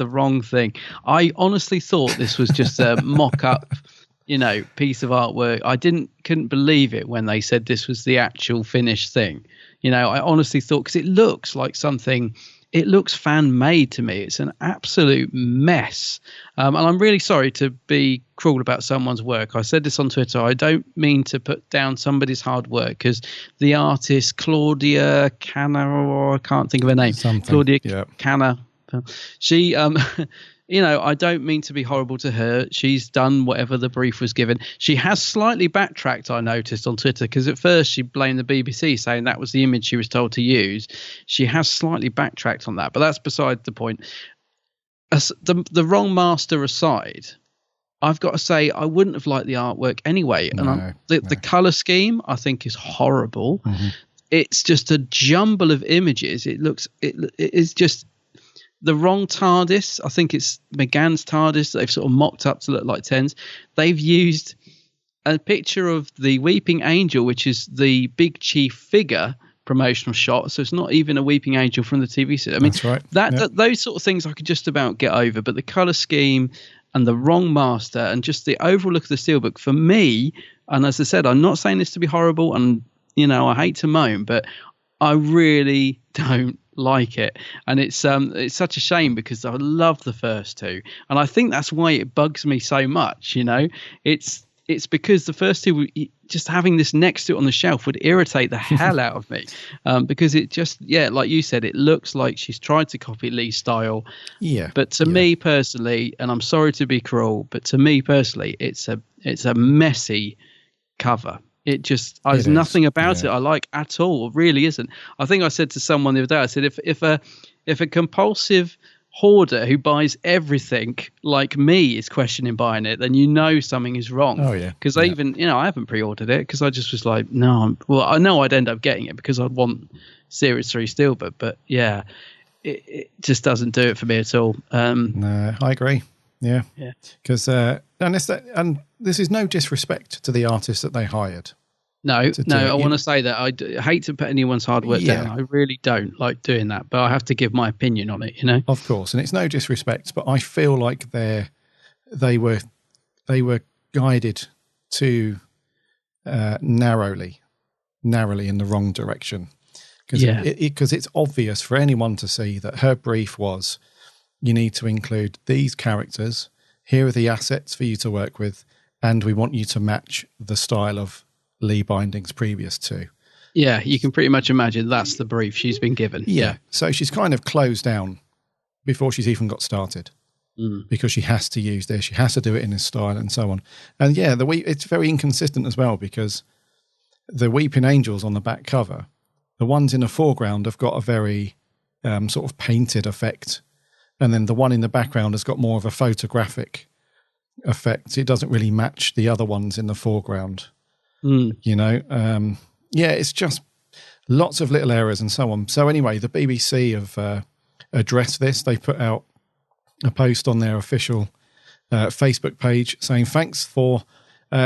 wrong thing. I honestly thought this was just a mock-up, piece of artwork. I couldn't believe it when they said this was the actual finished thing. I honestly thought, because it looks like something. It looks fan-made to me. It's an absolute mess. And I'm really sorry to be cruel about someone's work. I said this on Twitter. I don't mean to put down somebody's hard work, because the artist, Claudia Canna, or I can't think of her name. Claudia Canna. She, I don't mean to be horrible to her. She's done whatever the brief was given. She has slightly backtracked, I noticed on Twitter, because at first she blamed the BBC, saying that was the image she was told to use. She has slightly backtracked on that, but that's beside the point. The wrong master aside, I've got to say I wouldn't have liked the artwork anyway. And the colour scheme, I think, is horrible. Mm-hmm. It's just a jumble of images. It is just the wrong TARDIS. I think it's McGann's TARDIS that they've sort of mocked up to look like Tens. They've used a picture of the Weeping Angel, which is the Big Chief figure promotional shot. So it's not even a Weeping Angel from the TV series. I mean, that's right. Those sort of things I could just about get over, but the colour scheme and the wrong master and just the overall look of the steelbook for me, and as I said, I'm not saying this to be horrible, and I hate to moan, but I really don't like it, and it's such a shame, because I love the first two, and I think that's why it bugs me so much. It's because the first two just having this next to it on the shelf would irritate the hell out of me, because it just, like you said, it looks like she's tried to copy Lee's style. Yeah. But to me personally, and I'm sorry to be cruel, but to me personally, it's a messy cover. There's nothing about it I like at all. It really isn't. I think I said to someone the other day, I said, if a compulsive hoarder who buys everything like me is questioning buying it, then something is wrong. Oh yeah. Because I haven't pre-ordered it because I just was like, no. I know I'd end up getting it because I'd want Series 3 Steelbook, but yeah, it just doesn't do it for me at all. No, I agree. Yeah. Because and this is no disrespect to the artists that they hired. No, I want to say that I hate to put anyone's hard work down. I really don't like doing that, but I have to give my opinion on it, Of course, and it's no disrespect, but I feel like they were guided too narrowly in the wrong direction. Because it's obvious for anyone to see that her brief was, you need to include these characters, here are the assets for you to work with, and we want you to match the style of Lee Binding's previous to. Yeah, you can pretty much imagine that's the brief she's been given. Yeah. So she's kind of closed down before she's even got started, because she has to use this, she has to do it in this style and so on. And it's very inconsistent as well, because the Weeping Angels on the back cover, the ones in the foreground have got a very sort of painted effect, and then the one in the background has got more of a photographic effect. It doesn't really match the other ones in the foreground. It's just lots of little errors and so on. So anyway, the BBC have addressed this. They put out a post on their official Facebook page saying, thanks for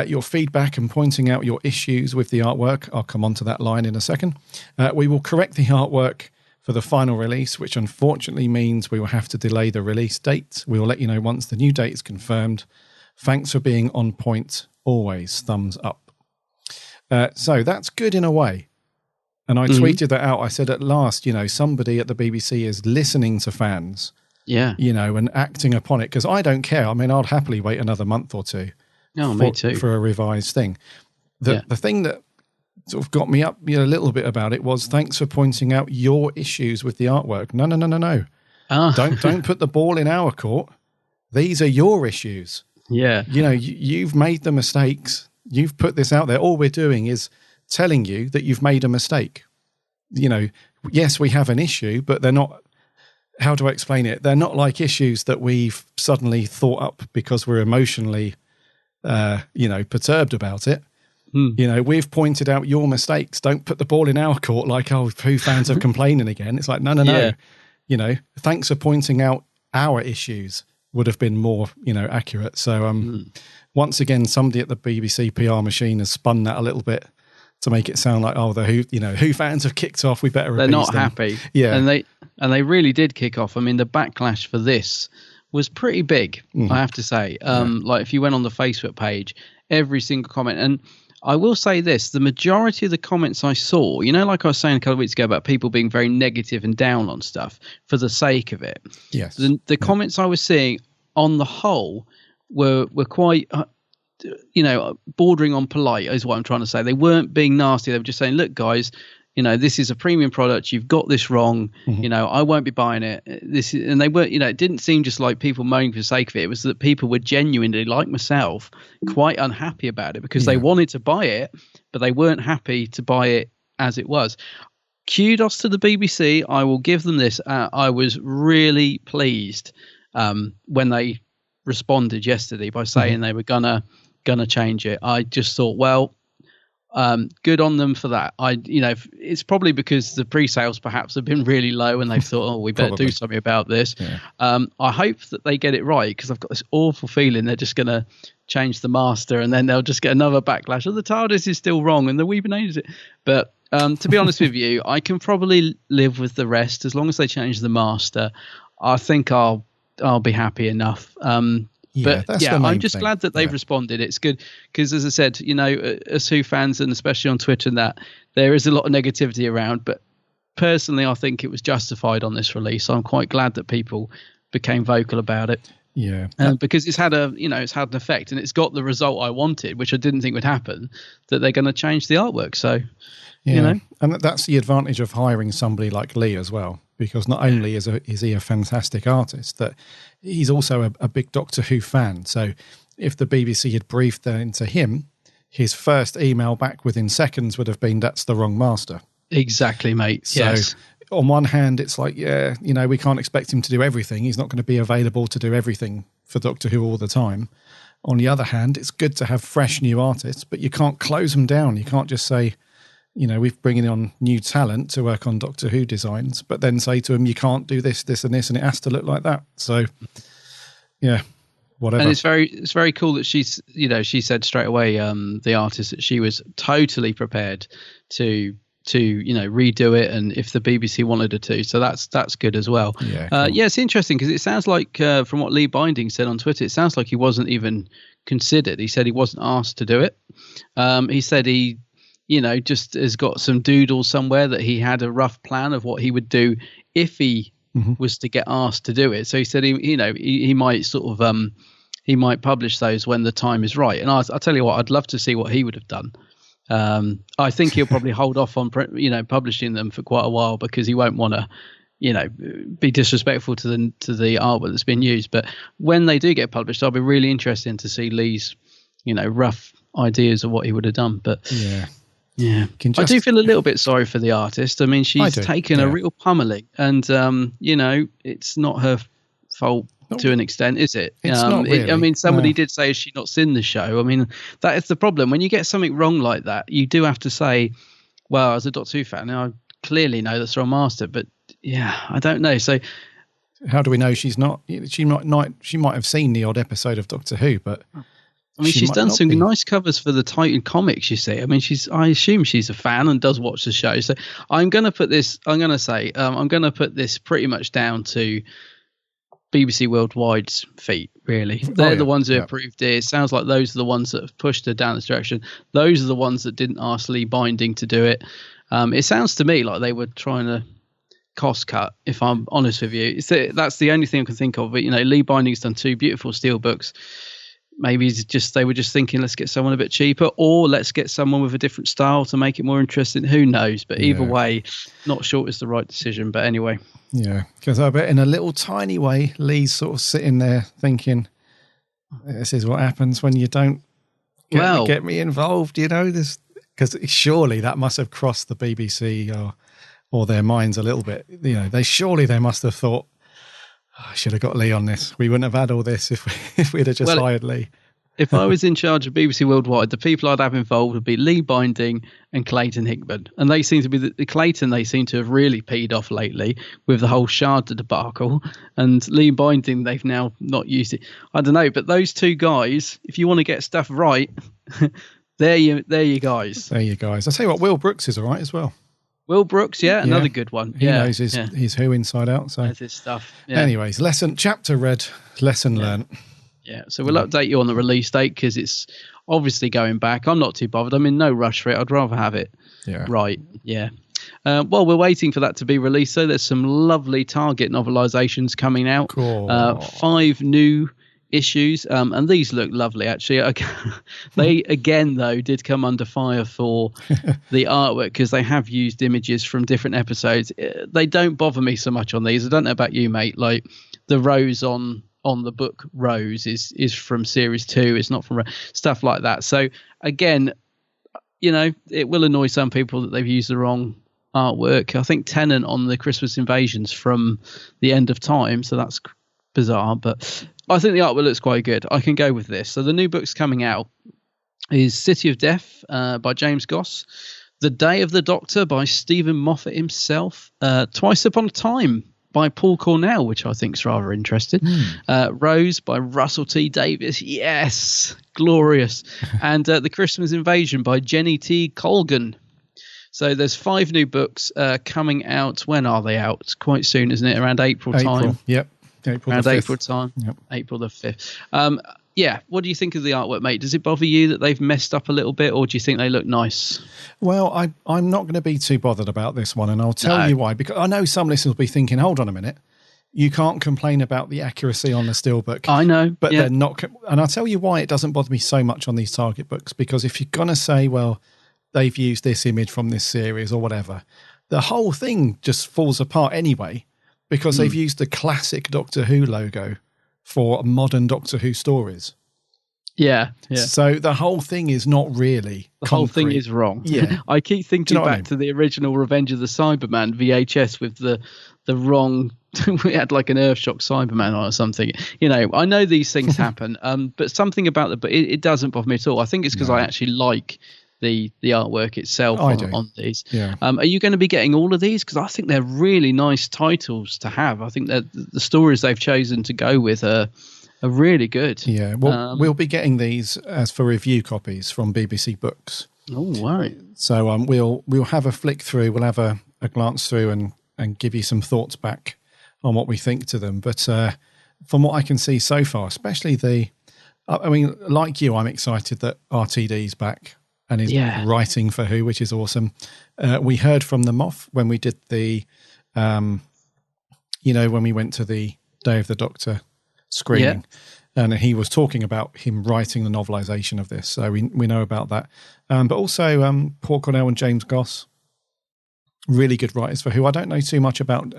your feedback and pointing out your issues with the artwork. I'll come on to that line in a second. We will correct the artwork for the final release, which unfortunately means we will have to delay the release date. We will let you know once the new date is confirmed. Thanks for being on point always. Thumbs up. So that's good in a way. And I tweeted that out. I said, at last, somebody at the BBC is listening to fans, and acting upon it. Because I don't care. I mean, I'd happily wait another month or two. Me too. For a revised thing. The thing that sort of got me up a little bit about it was, thanks for pointing out your issues with the artwork. No. Don't put the ball in our court. These are your issues. Yeah. You've made the mistakes. You've put this out there. All we're doing is telling you that you've made a mistake. Yes, we have an issue, but they're not, how do I explain it? They're not like issues that we've suddenly thought up because we're emotionally, perturbed about it. We've pointed out your mistakes. Don't put the ball in our court like, oh, Who fans are complaining again. It's like, no. Thanks for pointing out our issues would have been more, accurate. So, once again, somebody at the BBC PR machine has spun that a little bit to make it sound like, oh, the Who fans have kicked off. We better. They're not happy. Yeah, and they really did kick off. I mean, the backlash for this was pretty big. I have to say. Like if you went on the Facebook page, every single comment, and I will say this: the majority of the comments I saw, like I was saying a couple of weeks ago about people being very negative and down on stuff for the sake of it. Yes, the comments I was seeing on the whole were quite, bordering on polite is what I'm trying to say. They weren't being nasty. They were just saying, look, guys, this is a premium product. You've got this wrong. I won't be buying it. And they weren't, it didn't seem just like people moaning for the sake of it. It was that people were genuinely, like myself, quite unhappy about it because they wanted to buy it, but they weren't happy to buy it as it was. Kudos to the BBC. I will give them this. I was really pleased when they responded yesterday by saying they were gonna change it. I just thought, well, good on them for that. It's probably because the pre-sales perhaps have been really low and they've thought, oh, we better do something about this. I hope that they get it right, because I've got this awful feeling they're just gonna change the master and then they'll just get another backlash. Oh, the TARDIS is still wrong and the Weeping Angels. But to be honest with you, I can probably live with the rest as long as they change the master. I think I'll be happy enough. I'm just glad that they've responded. It's good because, as I said, as Who fans, and especially on Twitter, and that there is a lot of negativity around. But personally, I think it was justified on this release. I'm quite glad that people became vocal about it. Yeah. Because it's had an effect, and it's got the result I wanted, which I didn't think would happen, that they're going to change the artwork. So, and that's the advantage of hiring somebody like Lee as well, because not only is he a fantastic artist, that he's also a big Doctor Who fan. So if the BBC had briefed that into him, his first email back within seconds would have been, "That's the wrong master." Exactly, mate. So, yes. On one hand, it's like, we can't expect him to do everything. He's not going to be available to do everything for Doctor Who all the time. On the other hand, it's good to have fresh new artists, but you can't close them down. You can't just say, we're bringing on new talent to work on Doctor Who designs, but then say to them, you can't do this, this and this, and it has to look like that. So, yeah, whatever. And it's very cool that she said straight away, the artist, that she was totally prepared to redo it, and if the BBC wanted her to, so that's good as well. Yeah, cool. It's interesting because it sounds like from what Lee Binding said on Twitter, it sounds like he wasn't even considered. He said he wasn't asked to do it. He said he just has got some doodles somewhere that he had a rough plan of what he would do if he was to get asked to do it. So he said he might sort of he might publish those when the time is right. And I'll tell you what, I'd love to see what he would have done. I think he'll probably hold off on publishing them for quite a while, because he won't want to be disrespectful to the artwork that's been used. But when they do get published, I'll be really interested to see Lee's rough ideas of what he would have done. But I do feel a little bit sorry for the artist. I mean, she's taken a real pummeling, and it's not her fault. To an extent, is it? It's not really. I mean, somebody did say, "Has she not seen the show?" I mean, that is the problem. When you get something wrong like that, you do have to say, "Well, as a Doctor Who fan, I clearly know that's wrong master." But I don't know. So, how do we know she's not? She might have seen the odd episode of Doctor Who, but I mean, she's done some nice covers for the Titan comics. You see, I mean, I assume she's a fan and does watch the show. So, I'm going to put this. I'm going to put this pretty much down to BBC Worldwide's feet, really. They're the ones who approved it. It sounds like those are the ones that have pushed her down this direction. Those are the ones that didn't ask Lee Binding to do it. It sounds to me like they were trying to cost cut, if I'm honest with you. That's the only thing I can think of. But, Lee Binding's done 2 beautiful steel books. Maybe they were just thinking, let's get someone a bit cheaper, or let's get someone with a different style to make it more interesting. Who knows? But either way, not sure it's the right decision. But anyway. Yeah, because I bet in a little tiny way, Lee's sort of sitting there thinking, this is what happens when you don't get me involved, because surely that must have crossed the BBC or their minds a little bit. They must have thought, I should have got Lee on this. We wouldn't have had all this if we'd have just hired Lee. If I was in charge of BBC Worldwide, the people I'd have involved would be Lee Binding and Clayton Hickman. And they seem to be Clayton, they seem to have really peed off lately with the whole Shard debacle. And Lee Binding, they've now not used it. I don't know, but those 2 guys, if you want to get stuff right, they're you guys. There you guys. I'll tell you what, Will Brooks is all right as well. Will Brooks, another good one. He knows his Who inside out. So that's his stuff. Yeah. Anyways, chapter read, lesson learnt. Yeah, so we'll update you on the release date, because it's obviously going back. I'm not too bothered. I'm in no rush for it. I'd rather have it right. Yeah. Well, we're waiting for that to be released. So there's some lovely Target novelizations coming out. Cool. 5 new issues, and these look lovely, actually. They, again, though, did come under fire for the artwork, because they have used images from different episodes. They don't bother me so much on these. I don't know about you, mate. Like, the rose on the book Rose is from series 2. It's not from stuff like that. So again, it will annoy some people that they've used the wrong artwork. I think Tennant on the Christmas Invasion's from the End of Time, so that's bizarre, but I think the artwork looks quite good. I can go with this. So the new book's coming out is City of Death by James Goss, The Day of the Doctor by Stephen Moffat himself, Twice Upon a Time by Paul Cornell, which I think is rather interesting. Rose by Russell T. Davies. Yes, glorious. And The Christmas Invasion by Jenny T. Colgan. So there's 5 new books coming out. When are they out? It's quite soon, isn't it? Around April time. Yep. Around April time. Yep. April the 5th. What do you think of the artwork, mate? Does it bother you that they've messed up a little bit, or do you think they look nice? Well, I'm not going to be too bothered about this one, and I'll tell you why. Because I know some listeners will be thinking, hold on a minute, you can't complain about the accuracy on the steelbook. I know, but they're not. And I'll tell you why it doesn't bother me so much on these Target books, because if you're going to say, well, they've used this image from this series or whatever, the whole thing just falls apart anyway, because they've used the classic Doctor Who logo for modern Doctor Who stories. Yeah. So the whole thing is not really The concrete. whole thing is wrong. Yeah. I keep thinking back to the original Revenge of the Cyberman VHS with the wrong. We had like an Earthshock Cyberman or something. You know, I know these things happen, but something about but it doesn't bother me at all. I think it's because I actually like the artwork itself on these. Yeah. Are you going to be getting all of these? Because I think they're really nice titles to have. I think that the stories they've chosen to go with are really good. Yeah, well, we'll be getting these as for review copies from BBC Books. Oh, right. So we'll have a flick through, we'll have a glance through and give you some thoughts back on what we think to them. But from what I can see so far, especially I mean, like you, I'm excited that RTD's back and is writing for Who, which is awesome. We heard from the Moff when we did the, when we went to the Day of the Doctor screening, and he was talking about him writing the novelisation of this, so we know about that. But also Paul Cornell and James Goss, really good writers for Who. I don't know too much about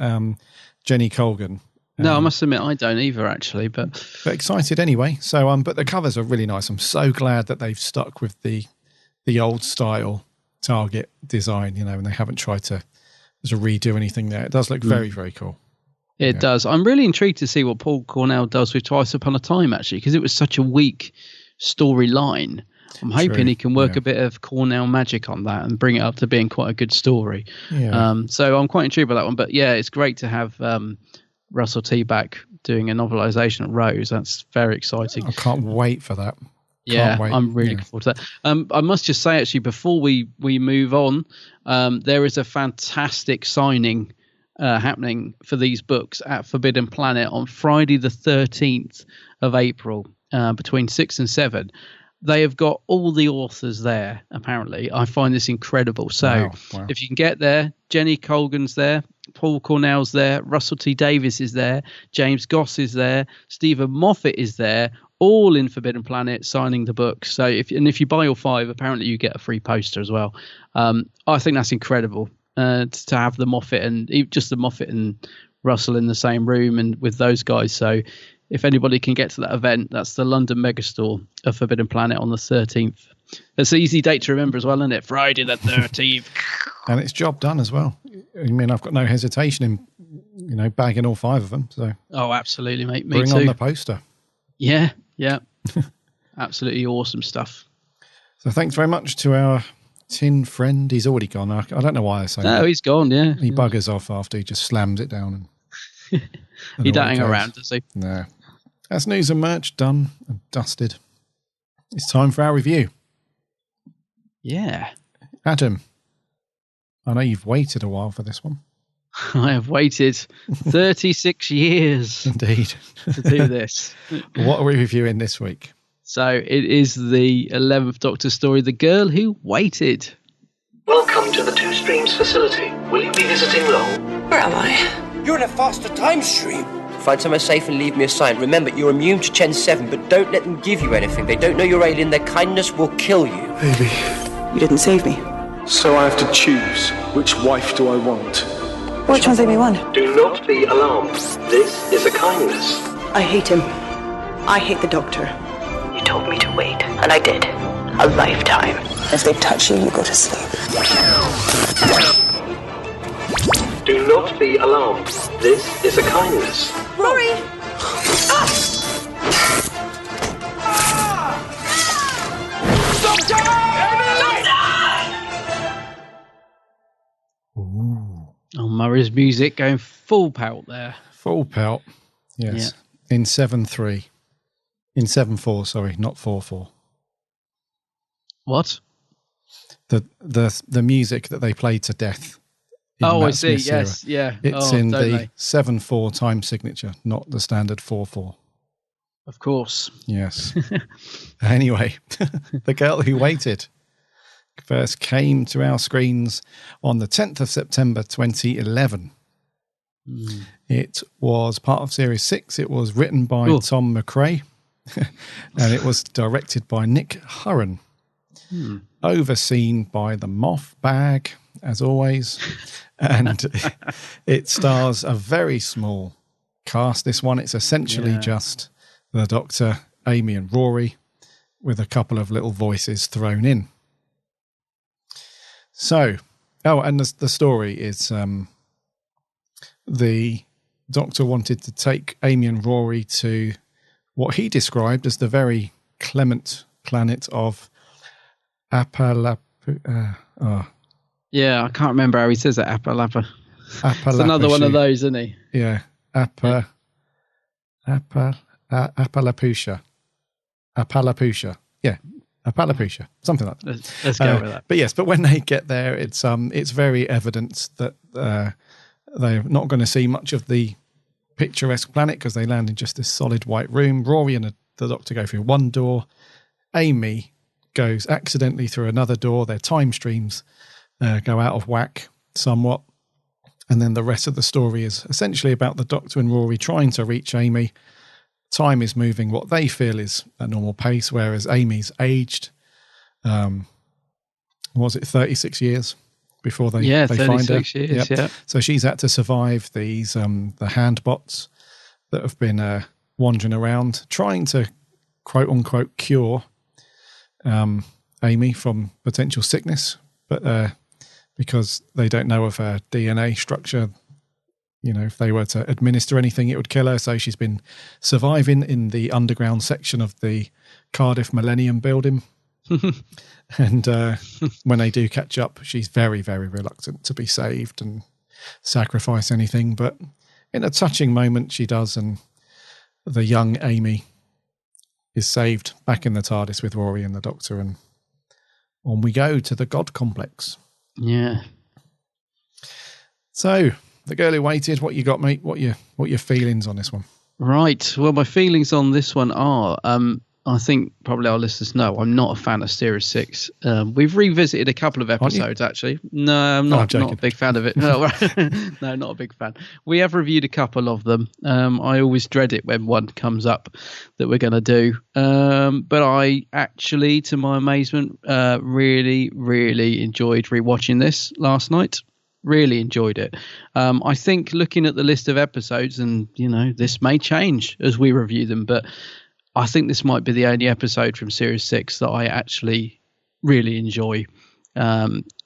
Jenny Colgan. No, I must admit I don't either, actually, but excited anyway. So but the covers are really nice. I'm so glad that they've stuck with the old style Target design, and they haven't tried to redo anything there. It does look very, very cool. It does. I'm really intrigued to see what Paul Cornell does with Twice Upon a Time, actually, because it was such a weak storyline. I'm hoping he can work a bit of Cornell magic on that and bring it up to being quite a good story. Yeah. So I'm quite intrigued by that one. But yeah, it's great to have Russell T back doing a novelisation of Rose. That's very exciting. I can't wait for that. I'm really looking forward to that. I must just say, actually, before we move on, there is a fantastic signing happening for these books at Forbidden Planet on Friday the 13th of April between 6 and 7. They have got all the authors there, apparently. I find this incredible. So if you can get there, Jenny Colgan's there, Paul Cornell's there, Russell T Davies is there, James Goss is there, Stephen Moffat is there, all in Forbidden Planet signing the book. So if you buy all 5, apparently you get a free poster as well. I think that's incredible to have the Moffat and just the Moffat and Russell in the same room and with those guys. So if anybody can get to that event, that's the London Megastore of Forbidden Planet on the 13th. It's an easy date to remember as well, isn't it? Friday the 13th. And it's job done as well. I mean, I've got no hesitation in, bagging all 5 of them. So absolutely, mate. Me bring too. on the poster. Yeah. Absolutely awesome stuff. So thanks very much to our tin friend. He's already gone. I don't know why I say that. No, he's gone, yeah. He buggers off after he just slams it down. And he don't hang around, does he? No. That's news and merch done and dusted. It's time for our review. Yeah. Adam, I know you've waited a while for this one. I have waited 36 years Indeed. to do this. What are we reviewing this week? So it is the 11th Doctor story, The Girl Who Waited. Welcome to the Two Streams facility. Will you be visiting long? Where am I? You're in a faster time stream. Find somewhere safe and leave me a sign. Remember, you're immune to Gen 7, but don't let them give you anything. They don't know you're alien. Their kindness will kill you. Baby. You didn't save me. So I have to choose. Which wife do I want? Which one's me one? Do not be alarmed. This is a kindness. I hate him. I hate the Doctor. You told me to wait, and I did. A lifetime. If they touch you, you go to sleep. Do not be alarmed. This is a kindness. Rory! Oh, Murray's music going full pelt there. Full pelt, yes. Yeah. In 7-3. In 7-4, sorry, not 4-4. What? The music that they played to death. Oh, I see. Yes, era. Yeah. It's in the 7-4 time signature, not the standard 4-4. Of course. Yes. Anyway, The Girl Who Waited first came to our screens on the 10th of September 2011. It was part of Series 6. It was written by Tom McRae and it was directed by Nick Hurren. Overseen by the Moth Bag, as always. And it stars a very small cast. This one, it's essentially just the Doctor, Amy and Rory, with a couple of little voices thrown in. So, and the story is the Doctor wanted to take Amy and Rory to what he described as the very clement planet of Yeah, I can't remember how he says it. Appalapa. It's another one of those, isn't he? Yeah. Appalapusha. Yeah. Appalapusha. Something like that. Let's go with that. But yes, but when they get there, it's very evident that they're not going to see much of the picturesque planet because they land in just this solid white room. Rory and the Doctor go through one door. Amy goes accidentally through another door. Their time streams go out of whack somewhat. And then the rest of the story is essentially about the Doctor and Rory trying to reach Amy. Time is moving what they feel is a normal pace, whereas Amy's aged, was it 36 years before they find her? Years, yeah. So she's had to survive these the hand bots that have been wandering around trying to quote unquote cure Amy from potential sickness, but because they don't know of her DNA structure, if they were to administer anything, it would kill her. So she's been surviving in the underground section of the Cardiff Millennium Building. And when they do catch up, she's very, very reluctant to be saved and sacrifice anything. But in a touching moment, she does, and the young Amy is saved back in the TARDIS with Rory and the Doctor, and on we go to the God Complex. Yeah. So, The Girl Who Waited, what you got, mate? What your feelings on this one? Right. Well, my feelings on this one are, I think probably our listeners know, I'm not a fan of Series 6. We've revisited a couple of episodes, actually. No, I'm not a big fan of it. No, not a big fan. We have reviewed a couple of them. I always dread it when one comes up that we're going to do. But I actually, to my amazement, really, really enjoyed rewatching this last night. Really enjoyed it. I think looking at the list of episodes, and this may change as we review them, but I think this might be the only episode from Series 6 that I actually really enjoy.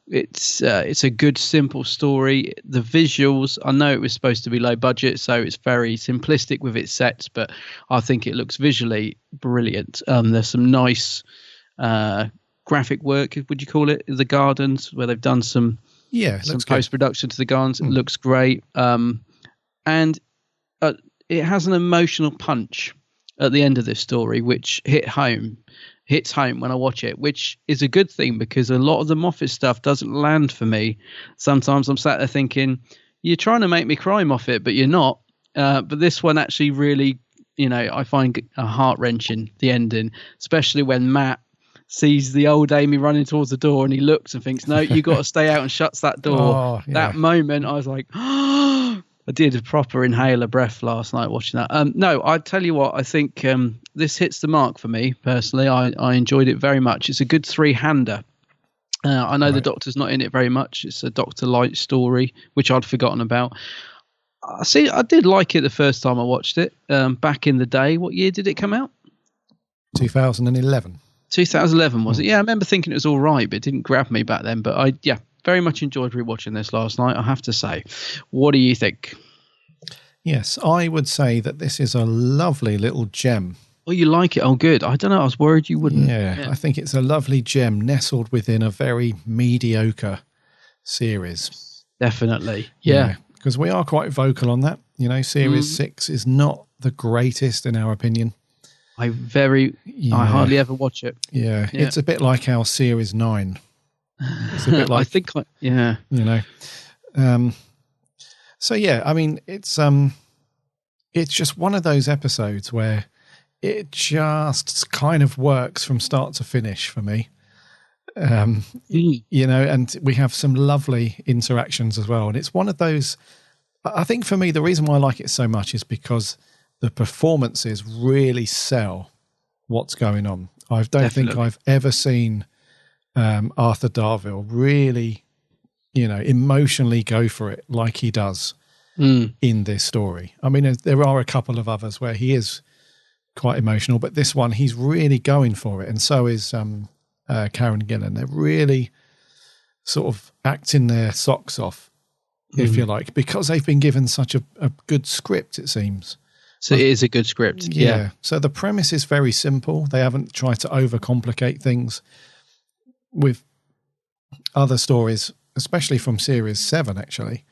It's a good, simple story. The visuals, I know it was supposed to be low budget, so it's very simplistic with its sets, but I think it looks visually brilliant. There's some nice graphic work, would you call it, the gardens, where they've done some post-production to the gardens. It looks great. And it has an emotional punch at the end of this story, which hits home when I watch it, which is a good thing because a lot of the Moffat stuff doesn't land for me. Sometimes I'm sat there thinking, you're trying to make me cry, Moffat, but you're not. But this one actually really, I find heart-wrenching, the ending, especially when Matt sees the old Amy running towards the door and he looks and thinks, no, you got to stay out, and shuts that door. That moment, I was like, I did a proper inhaler breath last night watching that. No, I tell you what, I think this hits the mark for me personally. I enjoyed it very much. It's a good three-hander. I know the Doctor's not in it very much. It's a Doctor Light story, which I'd forgotten about. I did like it the first time I watched it back in the day. What year did it come out? 2011. 2011 was it? Yeah, I remember thinking it was all right, but it didn't grab me back then. But I very much enjoyed rewatching this last night, I have to say. What do you think? Yes, I would say that this is a lovely little gem. Oh, you like it? Oh, good. I don't know. I was worried you wouldn't. Yeah, I think it's a lovely gem nestled within a very mediocre series. Definitely. Yeah. Because we are quite vocal on that. Series 6 is not the greatest in our opinion. I hardly ever watch it. Yeah. It's a bit like our Series 9. It's a bit like, So yeah, I mean, it's just one of those episodes where it just kind of works from start to finish for me. And we have some lovely interactions as well. And it's one of those I think for me, the reason why I like it so much is because the performances really sell what's going on. I don't think I've ever seen Arthur Darvill really, emotionally go for it like he does in this story. I mean, there are a couple of others where he is quite emotional, but this one, he's really going for it. And so is Karen Gillan. They're really sort of acting their socks off, if you like, because they've been given such a good script, it seems. So it is a good script. Yeah. So the premise is very simple. They haven't tried to overcomplicate things. With other stories, especially from series 7, actually,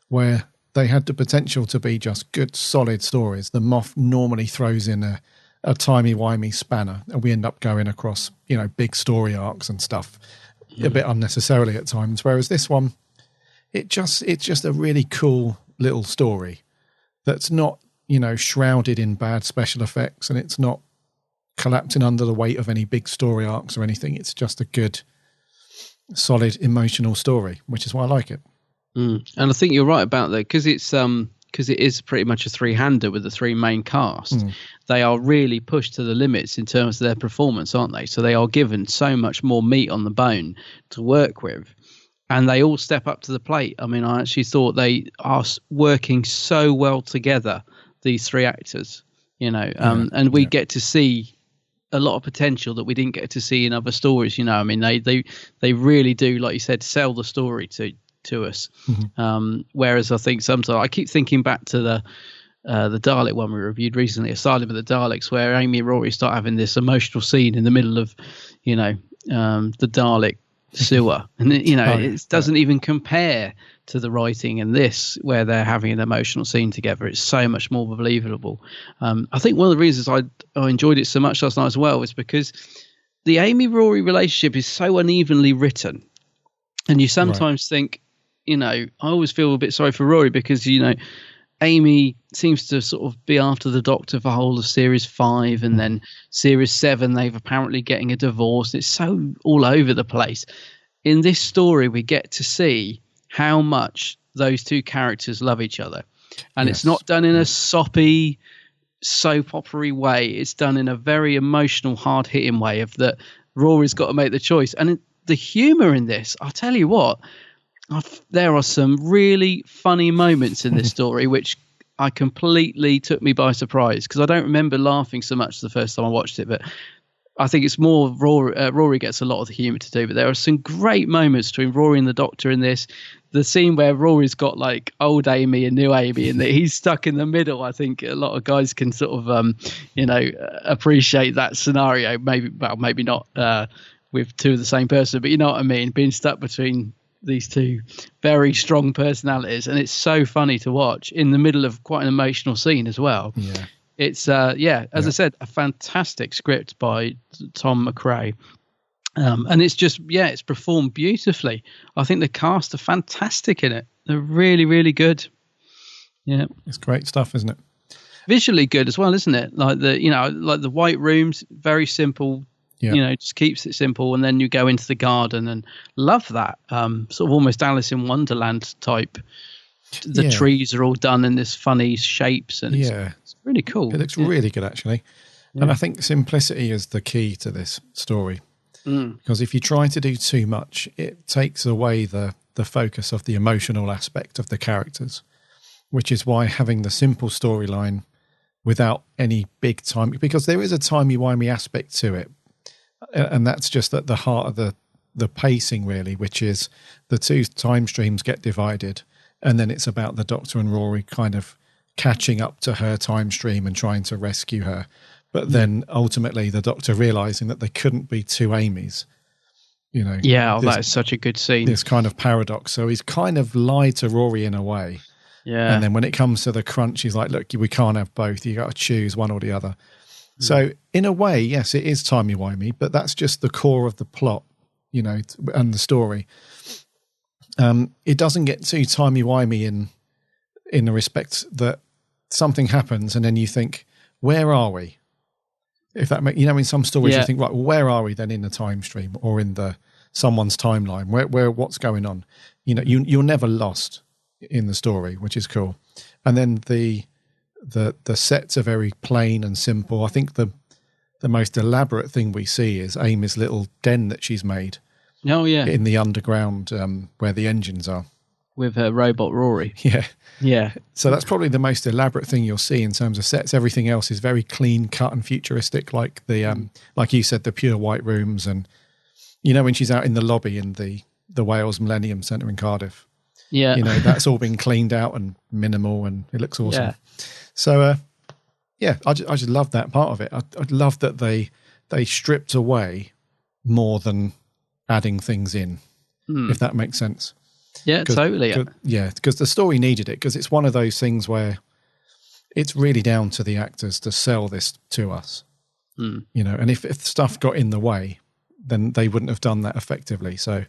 where they had the potential to be just good, solid stories. The Moth normally throws in a timey-wimey spanner, and we end up going across, big story arcs and stuff a bit unnecessarily at times. Whereas this one, it's just a really cool little story that's not, shrouded in bad special effects, and it's not collapsing under the weight of any big story arcs or anything. It's just a good, solid, emotional story, which is why I like it. And I think you're right about that, because it is pretty much a three-hander with the three main cast. They are really pushed to the limits in terms of their performance, aren't they? So they are given so much more meat on the bone to work with, and they all step up to the plate. I mean, I actually thought they are working so well together, these three actors, and we get to see a lot of potential that we didn't get to see in other stories. I mean, they really do, like you said, sell the story to us. Whereas I think sometimes I keep thinking back to the Dalek one we reviewed recently, Asylum of the Daleks, where Amy and Rory start having this emotional scene in the middle of, the Dalek sewer, and it doesn't even compare to the writing in this, where they're having an emotional scene together. It's so much more believable. I think one of the reasons I enjoyed it so much last night as well is because the Amy Rory relationship is so unevenly written, and you sometimes think, I always feel a bit sorry for Rory, because Amy seems to sort of be after the Doctor for the whole of series 5, and then series 7 they've apparently getting a divorce. It's so all over the place. In this story, we get to see how much those two characters love each other, and it's not done in a soppy, soap opera way. It's done in a very emotional, hard hitting way of that Rory's got to make the choice. And the humor in this, I'll tell you what, there are some really funny moments in this story which I completely took me by surprise, because I don't remember laughing so much the first time I watched it, but I think it's more Rory gets a lot of the humour to do. But there are some great moments between Rory and the Doctor in this. The scene where Rory's got like old Amy and new Amy, and he's stuck in the middle. I think a lot of guys can sort of, appreciate that scenario. Maybe not with two of the same person, but you know what I mean, being stuck between these two very strong personalities. And it's so funny to watch in the middle of quite an emotional scene as well. It's as I said, a fantastic script by Tom McRae, and it's just it's performed beautifully. I think the cast are fantastic in it. They're really, really good. It's great stuff, isn't it? Visually good as well, isn't it? Like the white rooms, very simple. Just keeps it simple, and then you go into the garden, and love that sort of almost Alice in Wonderland type. The trees are all done in this funny shapes, and it's really cool. It looks really good, actually. And I think simplicity is the key to this story, because if you try to do too much, it takes away the focus of the emotional aspect of the characters, which is why having the simple storyline without any big time, because there is a timey-wimey aspect to it, and that's just at the heart of the pacing, really, which is the two time streams get divided, and then it's about the Doctor and Rory kind of catching up to her time stream and trying to rescue her. But then ultimately the Doctor realising that they couldn't be two Amys. That is such a good scene. This kind of paradox. So he's kind of lied to Rory in a way. Yeah. And then when it comes to the crunch, he's like, look, we can't have both. You got to choose one or the other. So in a way, yes, it is timey-wimey, but that's just the core of the plot, and the story. It doesn't get too timey-wimey in the respect that something happens and then you think, where are we? If that makes, in some stories you think, right, well, where are we then in the time stream or in someone's timeline? Where what's going on? You're never lost in the story, which is cool. And then the sets are very plain and simple. I think the most elaborate thing we see is Amy's little den that she's made. Oh, yeah. In the underground where the engines are. With her robot Rory. Yeah. Yeah. So that's probably the most elaborate thing you'll see in terms of sets. Everything else is very clean cut and futuristic, like the like you said, the pure white rooms. And, you know, when she's out in the lobby in the Wales Millennium Centre in Cardiff. Yeah. You know, that's all been cleaned out and minimal and it looks awesome. Yeah. So, I just love that part of it. I love that they stripped away more than adding things in, if that makes sense. Yeah, totally. Because the story needed it, because it's one of those things where it's really down to the actors to sell this to us. You know, and if stuff got in the way, then they wouldn't have done that effectively. So,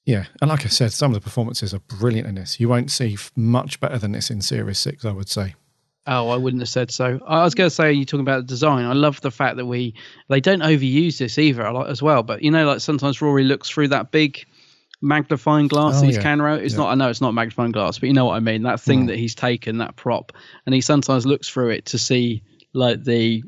yeah. And like I said, some of the performances are brilliant in this. You won't see much better than this in Series 6, I would say. Oh, I wouldn't have said so. I was going to say, you're talking about the design. I love the fact that they don't overuse this either as well. But, you know, like sometimes Rory looks through that big magnifying glass that he's carrying around. I know it's not magnifying glass, but you know what I mean? That thing that he's taken, that prop, and he sometimes looks through it to see like the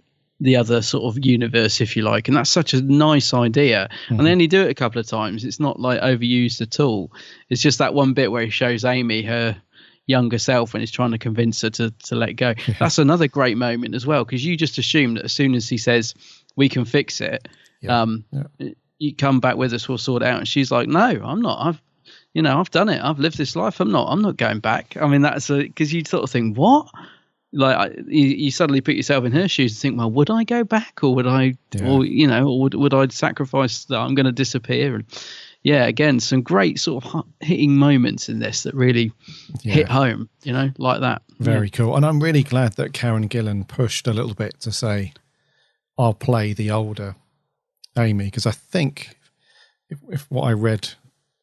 other sort of universe, if you like. And that's such a nice idea. And then he do it a couple of times. It's not like overused at all. It's just that one bit where he shows Amy her younger self when he's trying to convince her to let go. That's another great moment as well, because you just assume that as soon as he says we can fix it, you come back with us, we'll sort it out. And she's like, no, I'm not. I've done it. I've lived this life. I'm not going back. I mean, that's because you sort of think, what? Like you suddenly put yourself in her shoes and think, well, would I go back, or would I, or would I sacrifice that I'm going to disappear? And yeah, again, some great sort of hitting moments in this that really hit home, you know, like that. Very cool. And I'm really glad that Karen Gillan pushed a little bit to say, I'll play the older Amy, because I think if what I read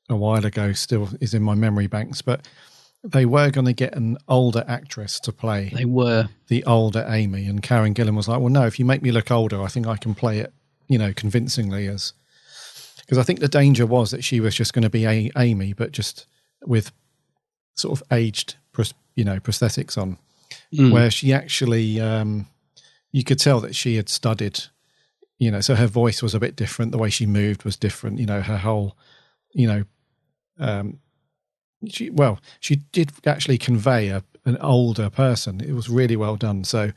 a while ago still is in my memory banks, but they were going to get an older actress to play the older Amy. And Karen Gillan was like, well, no, if you make me look older, I think I can play it, you know, convincingly as... Because I think the danger was that she was just going to be Amy, but just with sort of aged, prosthetics on, where she actually, you could tell that she had studied, you know, so her voice was a bit different. The way she moved was different. You know, her whole, you know, she did actually convey an older person. It was really well done. So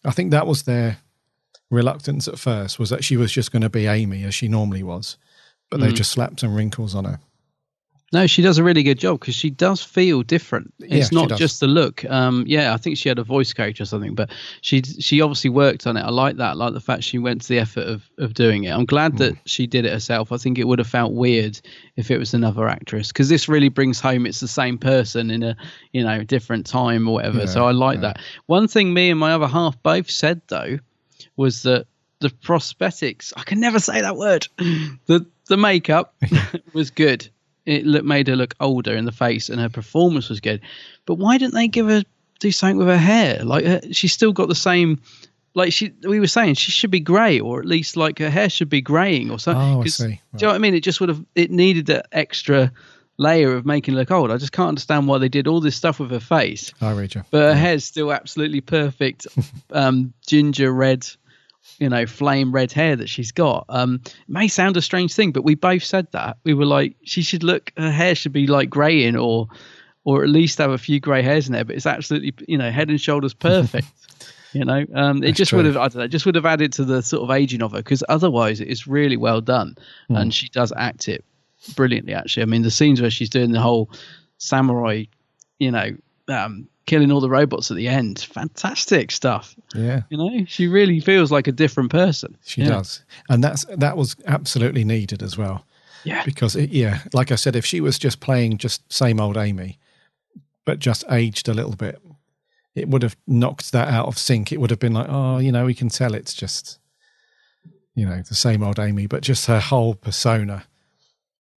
I think that was their reluctance at first, was that she was just going to be Amy as she normally was. But they just slapped some wrinkles on her. No, she does a really good job, because she does feel different. It's not just the look. I think she had a voice coach or something, but she obviously worked on it. I like that. I like the fact she went to the effort of doing it. I'm glad that she did it herself. I think it would have felt weird if it was another actress, because this really brings home it's the same person in a, you know, different time or whatever. So I like that. One thing me and my other half both said, though, was that the prosthetics, I can never say that word, the makeup was good. It made her look older in the face, and her performance was good. But why didn't they do something with her hair? Like, she's still got the same, like we were saying, she should be grey, or at least like her hair should be greying or something. Oh, I see. Right. Do you know what I mean? It just it needed that extra layer of making her look old. I just can't understand why they did all this stuff with her face. I read you. But her hair's still absolutely perfect, ginger red, you know, flame red hair that she's got. It may sound a strange thing, but we both said that. We were like, her hair should be like greying, or at least have a few grey hairs in there, but it's absolutely, you know, head and shoulders perfect. You know, it just would have, I don't know, just would have added to the sort of aging of her, because otherwise it is really well done. And she does act it brilliantly, actually. I mean, the scenes where she's doing the whole samurai, you know, killing all the robots at the end, fantastic stuff. Yeah, you know, she really feels like a different person. She does, and that was absolutely needed as well. Yeah, because like I said, if she was just playing just same old Amy, but just aged a little bit, it would have knocked that out of sync. It would have been like, oh, you know, we can tell it's just, you know, the same old Amy, but just her whole persona,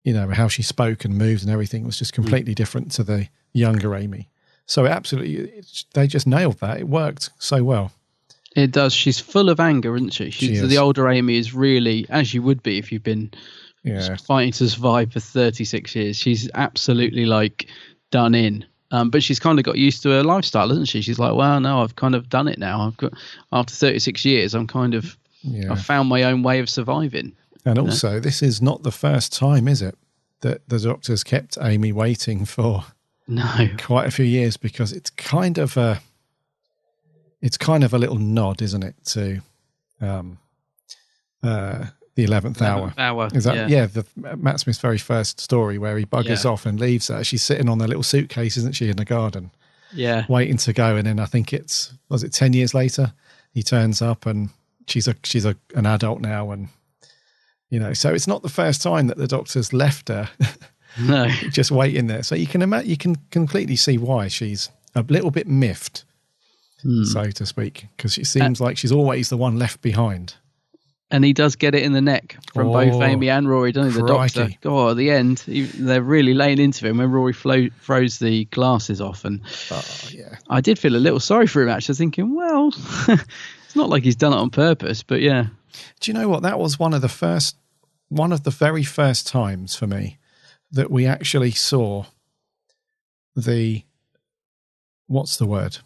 you know, how she spoke and moved and everything was just completely different to the younger Amy. So they just nailed that. It worked so well. It does. She's full of anger, isn't she? She is. The older Amy is really, as you would be if you've been fighting to survive for 36 years. She's absolutely like done in. But she's kind of got used to her lifestyle, hasn't she? She's like, well, no, I've kind of done it now. I've got, after 36 years, I'm kind of, I've found my own way of surviving. And also, this is not the first time, is it, that the doctor's kept Amy waiting for quite a few years, because it's kind of a little nod, isn't it, to the 11th hour. Is that the Matt Smith's very first story where he buggers off and leaves her? She's sitting on the little suitcase, isn't she, in the garden? Yeah. Waiting to go. And then I think was it 10 years later? He turns up and she's an adult now, and so it's not the first time that the doctor's left her. No. Just waiting there. So you can completely see why she's a little bit miffed, so to speak, because it seems like she's always the one left behind. And he does get it in the neck from both Amy and Rory, doesn't he? The doctor. God, at the end, they're really laying into him when Rory throws the glasses off. And I did feel a little sorry for him, actually, thinking, well, it's not like he's done it on purpose, but yeah. Do you know what? That was one of the very first times for me that we actually saw what's the word?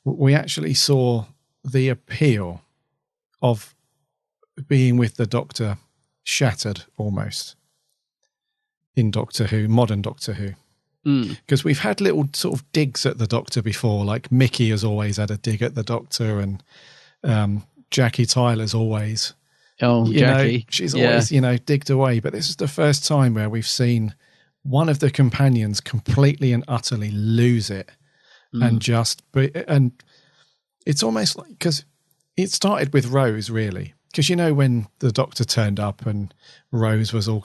We actually saw the appeal of being with the Doctor shattered almost in Doctor Who, modern Doctor Who. Because we've had little sort of digs at the Doctor before, like Mickey has always had a dig at the Doctor, and Jackie Tyler's always, Jackie, she's always, digged away. But this is the first time where we've seen one of the companions completely and utterly lose it, and it's almost like, because it started with Rose, really. Because when the Doctor turned up and Rose was all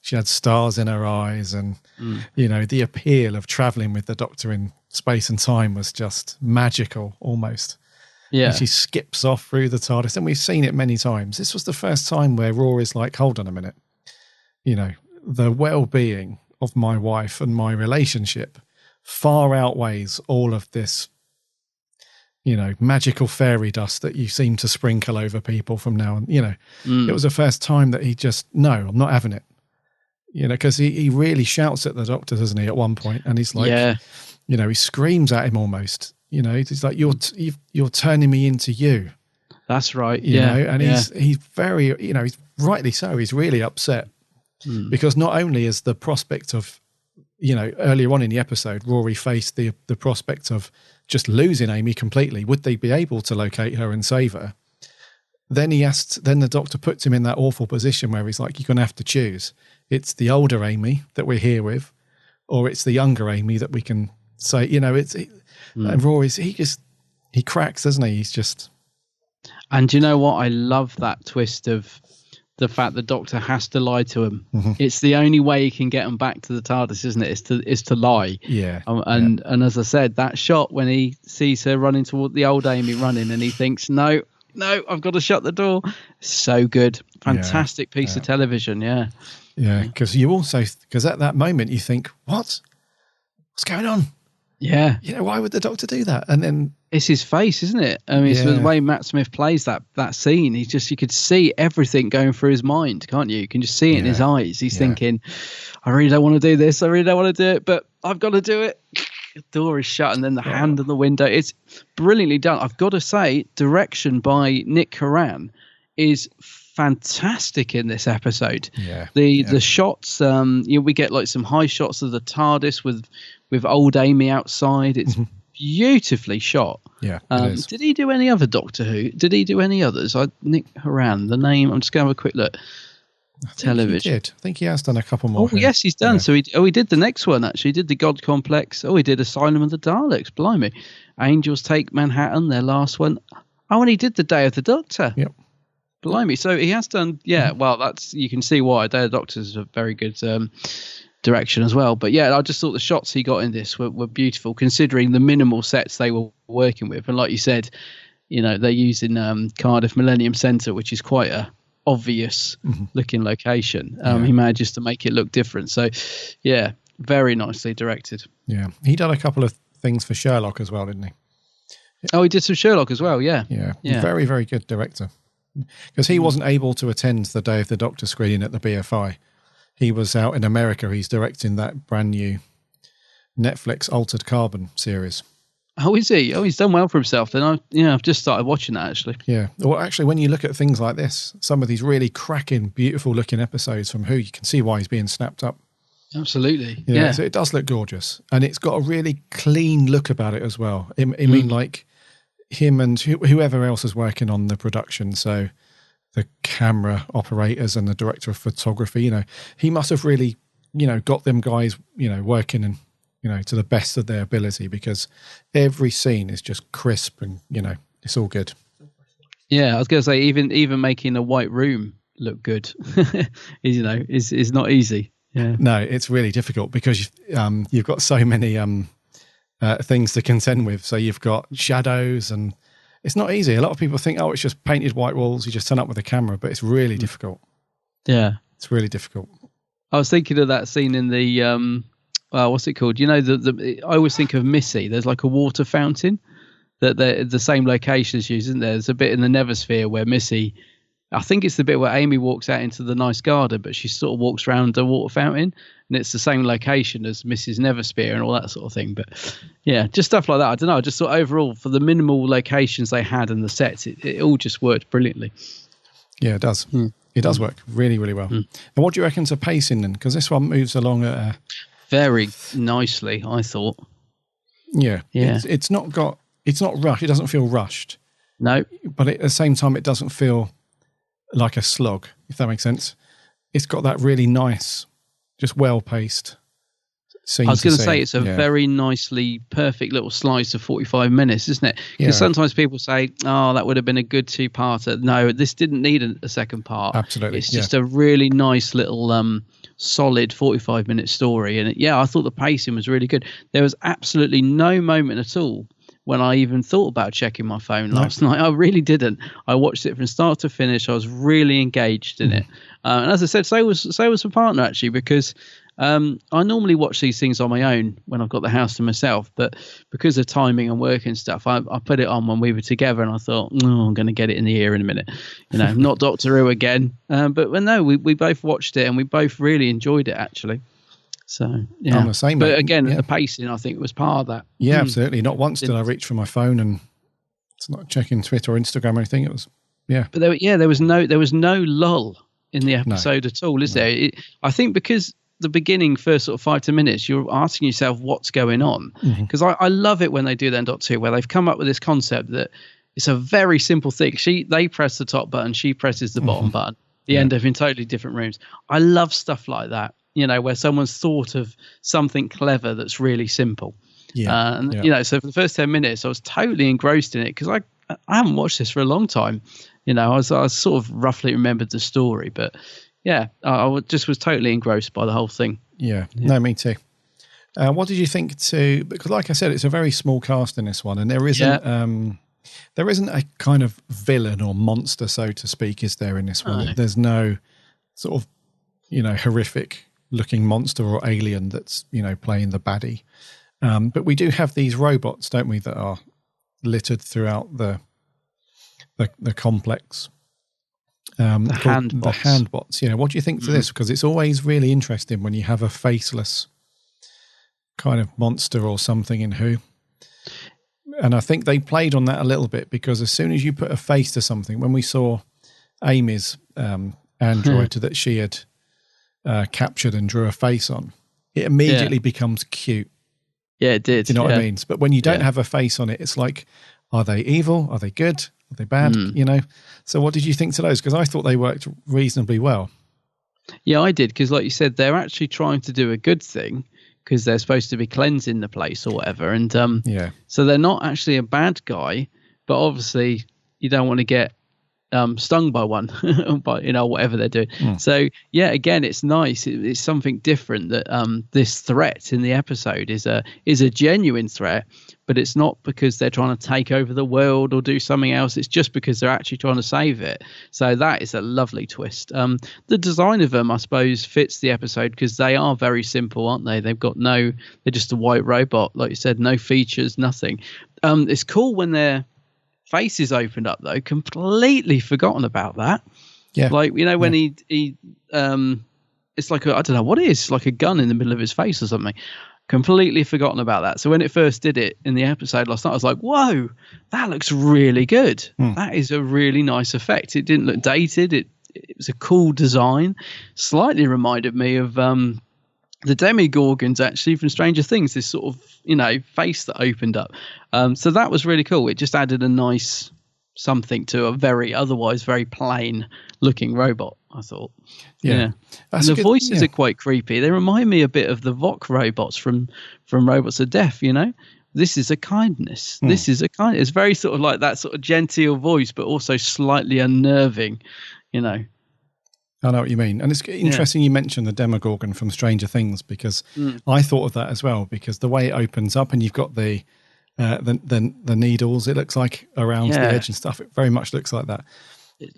she had stars in her eyes, and the appeal of travelling with the Doctor in space and time was just magical almost. Yeah. And she skips off through the TARDIS, and we've seen it many times. This was the first time where Rory's like, hold on a minute. The well-being of my wife and my relationship far outweighs all of this magical fairy dust that you seem to sprinkle over people from now on. It was the first time that he just, no, I'm not having it. Because he really shouts at the Doctor, doesn't he, at one point? And he's like, he screams at him almost. He's like, you're turning me into you. That's right. And he's very, he's rightly so. He's really upset because not only is the prospect of, earlier on in the episode, Rory faced the prospect of just losing Amy completely. Would they be able to locate her and save her? Then the Doctor puts him in that awful position where he's like, you're going to have to choose. It's the older Amy that we're here with, or it's the younger Amy that we can say, and Rory's, he cracks, doesn't he? He's just. And do you know what? I love that twist of the fact the Doctor has to lie to him. Mm-hmm. It's the only way he can get him back to the TARDIS, isn't it? Is to lie. Yeah. And as I said, that shot when he sees her running toward the old Amy running, and he thinks, no, I've got to shut the door. So good. Fantastic piece of television. Yeah. Yeah. Because at that moment you think, what's going on? Yeah. Why would the Doctor do that? And then it's his face, isn't it? I mean, it's the way Matt Smith plays that scene. You could see everything going through his mind, can't you? You can just see it in his eyes. He's thinking, I really don't want to do this. I really don't want to do it, but I've got to do it. The door is shut, and then the hand on the window. It's brilliantly done. I've got to say, direction by Nick Horan is fantastic in this episode. The shots, we get like some high shots of the TARDIS with old Amy outside. It's beautifully shot. Yeah. It is. Did he do any other Doctor Who? Did he do any others? Nick Horan, the name. I'm just going to have a quick look. Television. He did. I think he has done a couple more. Oh, yes, he's done. Yeah. So he did the next one, actually. He did the God Complex. Oh, he did Asylum of the Daleks. Blimey. Angels Take Manhattan, their last one. Oh, and he did The Day of the Doctor. Yep. Blimey. So he has done, well, you can see why. Day of the Doctor is a very good direction as well. But yeah, I just thought the shots he got in this were beautiful, considering the minimal sets they were working with. And like you said, they're using Cardiff Millennium Centre, which is quite a obvious looking location. He manages to make it look different. So yeah, very nicely directed. Yeah. He done a couple of things for Sherlock as well, didn't he? Oh, he did some Sherlock as well. Yeah. Very, very good director. Because he wasn't able to attend the Day of the Doctor screening at the BFI. He was out in America. He's directing that brand new Netflix Altered Carbon series. Oh, is he? Oh, he's done well for himself. Then I've just started watching that actually. Yeah. Well, actually, when you look at things like this, some of these really cracking, beautiful looking episodes from Who, you can see why he's being snapped up. Absolutely. Yeah. So it does look gorgeous, and it's got a really clean look about it as well. I mean, like him and whoever else is working on the production. So the camera operators and the director of photography, he must have really, got them guys, working and, to the best of their ability, because every scene is just crisp and, it's all good. Yeah, I was going to say, even making a white room look good, is not easy. Yeah. No, it's really difficult because you've got so many things to contend with. So you've got shadows, and it's not easy. A lot of people think, it's just painted white walls. You just turn up with a camera, but it's really difficult. Yeah, it's really difficult. I was thinking of that scene in the what's it called? I always think of Missy. There's like a water fountain that the same location is used, isn't there? There's a bit in the Neversphere where Missy, I think it's the bit where Amy walks out into the nice garden, but she sort of walks around the water fountain, and it's the same location as Mrs. Neversphere and all that sort of thing. But yeah, just stuff like that. I don't know. I just thought overall, for the minimal locations they had and the sets, it all just worked brilliantly. Yeah, it does. It does work really, really well. And what do you reckon to pacing then? Because this one moves along at a... very nicely, I thought. Yeah. It's not rushed. It doesn't feel rushed. No. But at the same time, it doesn't feel like a slog, if that makes sense. It's got that really nice, just well-paced scene. I was going to say, scene. it's a very nicely perfect little slice of 45 minutes, isn't it? Because sometimes people say, that would have been a good two-parter. No, this didn't need a second part. Absolutely. It's just a really nice little solid 45-minute story. And I thought the pacing was really good. There was absolutely no moment at all when I even thought about checking my phone last night. I really didn't. I watched it from start to finish. I was really engaged in it. And as I said, so was my partner, actually, because I normally watch these things on my own when I've got the house to myself. But because of timing and work and stuff, I put it on when we were together, and I thought, I'm going to get it in the ear in a minute. Not Doctor Who again. But no, we both watched it, and we both really enjoyed it, actually. So yeah, I'm the same. But again, the pacing, I think, was part of that. Yeah, absolutely. Not once did I reach for my phone and it's not checking Twitter or Instagram or anything. It was But there was no lull in the episode at all, is there? I think because the beginning, first sort of 5 to 10 minutes, you're asking yourself what's going on. Because I love it when they do that in Doctor Who, where they've come up with this concept that it's a very simple thing. They press the top button, she presses the bottom button. The end up in totally different rooms. I love stuff like that. Where someone's thought of something clever that's really simple. So for the first 10 minutes, I was totally engrossed in it because I haven't watched this for a long time. I was sort of roughly remembered the story, but I just was totally engrossed by the whole thing. Yeah. No, me too. What did you think because like I said, it's a very small cast in this one, and there isn't a kind of villain or monster, so to speak, is there in this one? There's no sort of, horrific looking monster or alien that's playing the baddie, but we do have these robots, don't we, that are littered throughout the complex. The handbots. What do you think to this? Because it's always really interesting when you have a faceless kind of monster or something in Who, and I think they played on that a little bit, because as soon as you put a face to something, when we saw Amy's android that she had captured and drew a face on, it immediately becomes cute. Yeah, it did. Do you know what I mean? But when you don't have a face on it, it's like, are they evil? Are they good? Are they bad? So what did you think to those? Because I thought they worked reasonably well. Yeah, I did, because like you said, they're actually trying to do a good thing because they're supposed to be cleansing the place or whatever. And so they're not actually a bad guy, but obviously you don't want to get stung by one, by whatever they're doing. So again, it's nice. It's something different that this threat in the episode is a genuine threat, but it's not because they're trying to take over the world or do something else. It's just because they're actually trying to save it. So that is a lovely twist. The design of them, I suppose, fits the episode because they are very simple, aren't they? They've got they're just a white robot, like you said, no features, nothing. It's cool when they're faces opened up, though. Completely forgotten about that. Yeah, like when he it's like I don't know what it is. It's like a gun in the middle of his face or something. Completely forgotten about that. So when it first did it in the episode last night, I was like, whoa, that looks really good. That is a really nice effect. It didn't look dated. It was a cool design. Slightly reminded me of the Demogorgons, actually, from Stranger Things, this sort of, face that opened up. So that was really cool. It just added a nice something to a otherwise very plain looking robot, I thought. Yeah. And the voices are quite creepy. They remind me a bit of the Vok robots from Robots of Death, This is a kindness. This is a kindness. It's very sort of like that sort of genteel voice, but also slightly unnerving, I know what you mean. And it's interesting you mentioned the Demogorgon from Stranger Things, because I thought of that as well, because the way it opens up and you've got the needles, it looks like around the edge and stuff. It very much looks like that.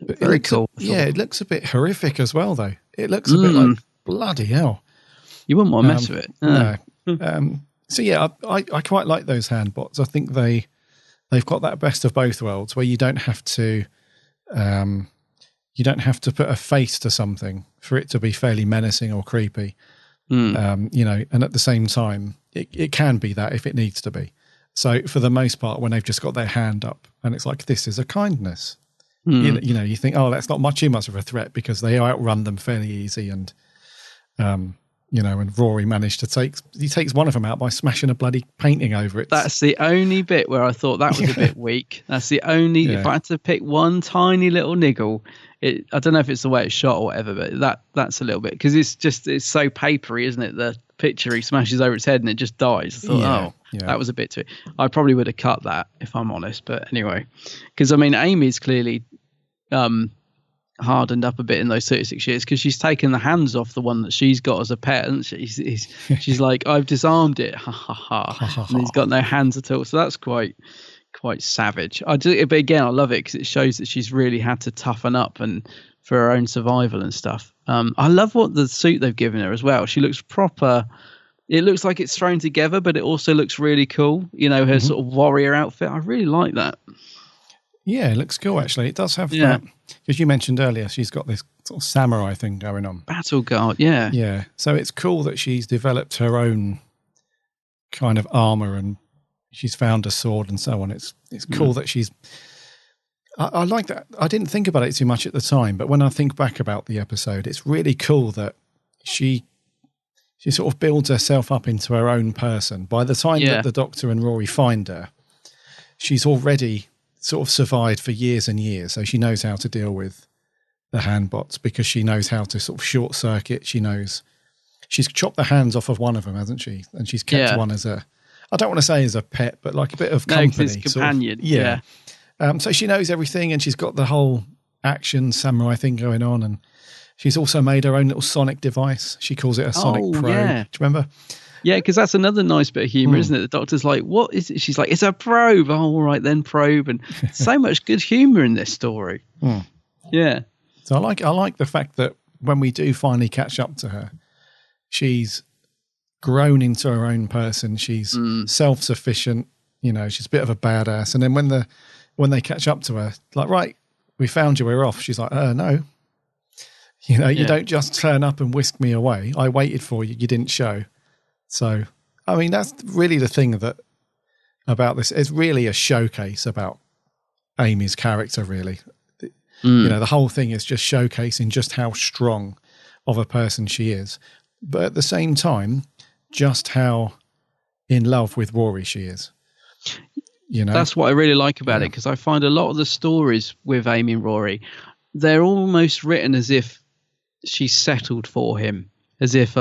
Very cool. It looks a bit horrific as well, though. It looks a bit like, bloody hell. You wouldn't want to mess with it. No. So yeah, I quite like those handbots. I think they've got that best of both worlds, where you don't have to put a face to something for it to be fairly menacing or creepy. And at the same time, it can be that if it needs to be. So for the most part, when they've just got their hand up and it's like, this is a kindness, you think, oh, that's not too much of a threat, because they outrun them fairly easy. And, and Rory managed to he takes one of them out by smashing a bloody painting over it. That's the only bit where I thought that was a bit weak. That's the only, if I had to pick one tiny little niggle, I don't know if it's the way it's shot or whatever, but that's a little bit, because it's so papery, isn't it? The picture, he smashes over its head and it just dies. I thought, that was a bit too. I probably would have cut that, if I'm honest. But anyway, because Amy's clearly hardened up a bit in those 36 years, because she's taken the hands off the one that she's got as a pet, and she's like, I've disarmed it, ha ha ha, and he's got no hands at all. So that's quite savage. But again, I love it because it shows that she's really had to toughen up and for her own survival and stuff. I love what the suit they've given her as well. She looks proper. It looks like it's thrown together, but it also looks really cool. Her sort of warrior outfit. I really like that. Yeah, it looks cool, actually. It does have that, because you mentioned earlier, she's got this sort of samurai thing going on. Battle guard, yeah. Yeah, so it's cool that she's developed her own kind of armor and she's found a sword and so on. It's cool that she's... I like that. I didn't think about it too much at the time, but when I think back about the episode, it's really cool that she sort of builds herself up into her own person. By the time that the Doctor and Rory find her, she's already sort of survived for years and years. So she knows how to deal with the handbots, because she knows how to sort of short circuit. She's chopped the hands off of one of them, hasn't she? And she's kept one as I don't want to say as a pet, but like a bit of company. His companion. Sort of, so she knows everything, and she's got the whole action samurai thing going on. And she's also made her own little sonic device. She calls it a Sonic Pro. Yeah. Do you remember? Yeah, because that's another nice bit of humour, isn't it? The Doctor's like, what is it? She's like, it's a probe. Oh, all right then, probe. And so much good humour in this story. Yeah. So I like the fact that when we do finally catch up to her, she's grown into her own person. She's self-sufficient. She's a bit of a badass. And then when they catch up to her, like, right, we found you, we're off. She's like, no. You don't just turn up and whisk me away. I waited for you. You didn't show. So, I mean, that's really the thing about this. It's really a showcase about Amy's character, really. The whole thing is just showcasing just how strong of a person she is. But at the same time, just how in love with Rory she is. That's what I really like about it, because I find a lot of the stories with Amy and Rory, they're almost written as if she's settled for him. As if,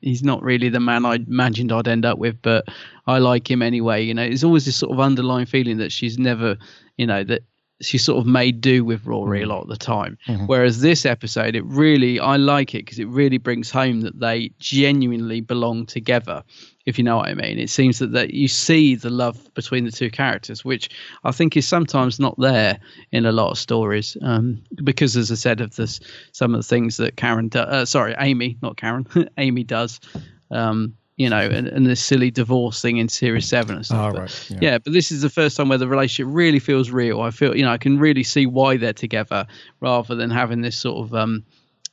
he's not really the man I imagined I'd end up with, but I like him anyway. There's always this sort of underlying feeling that she's never, that she's sort of made do with Rory a lot of the time. Whereas this episode, I like it because it really brings home that they genuinely belong together, if you know what I mean. It seems that you see the love between the two characters, which I think is sometimes not there in a lot of stories, because, as I said, of some of the things that Amy, not Karen, Amy does, and this silly divorce thing in series 7 and stuff. But this is the first time where the relationship really feels real. I feel, I can really see why they're together, rather than having this sort of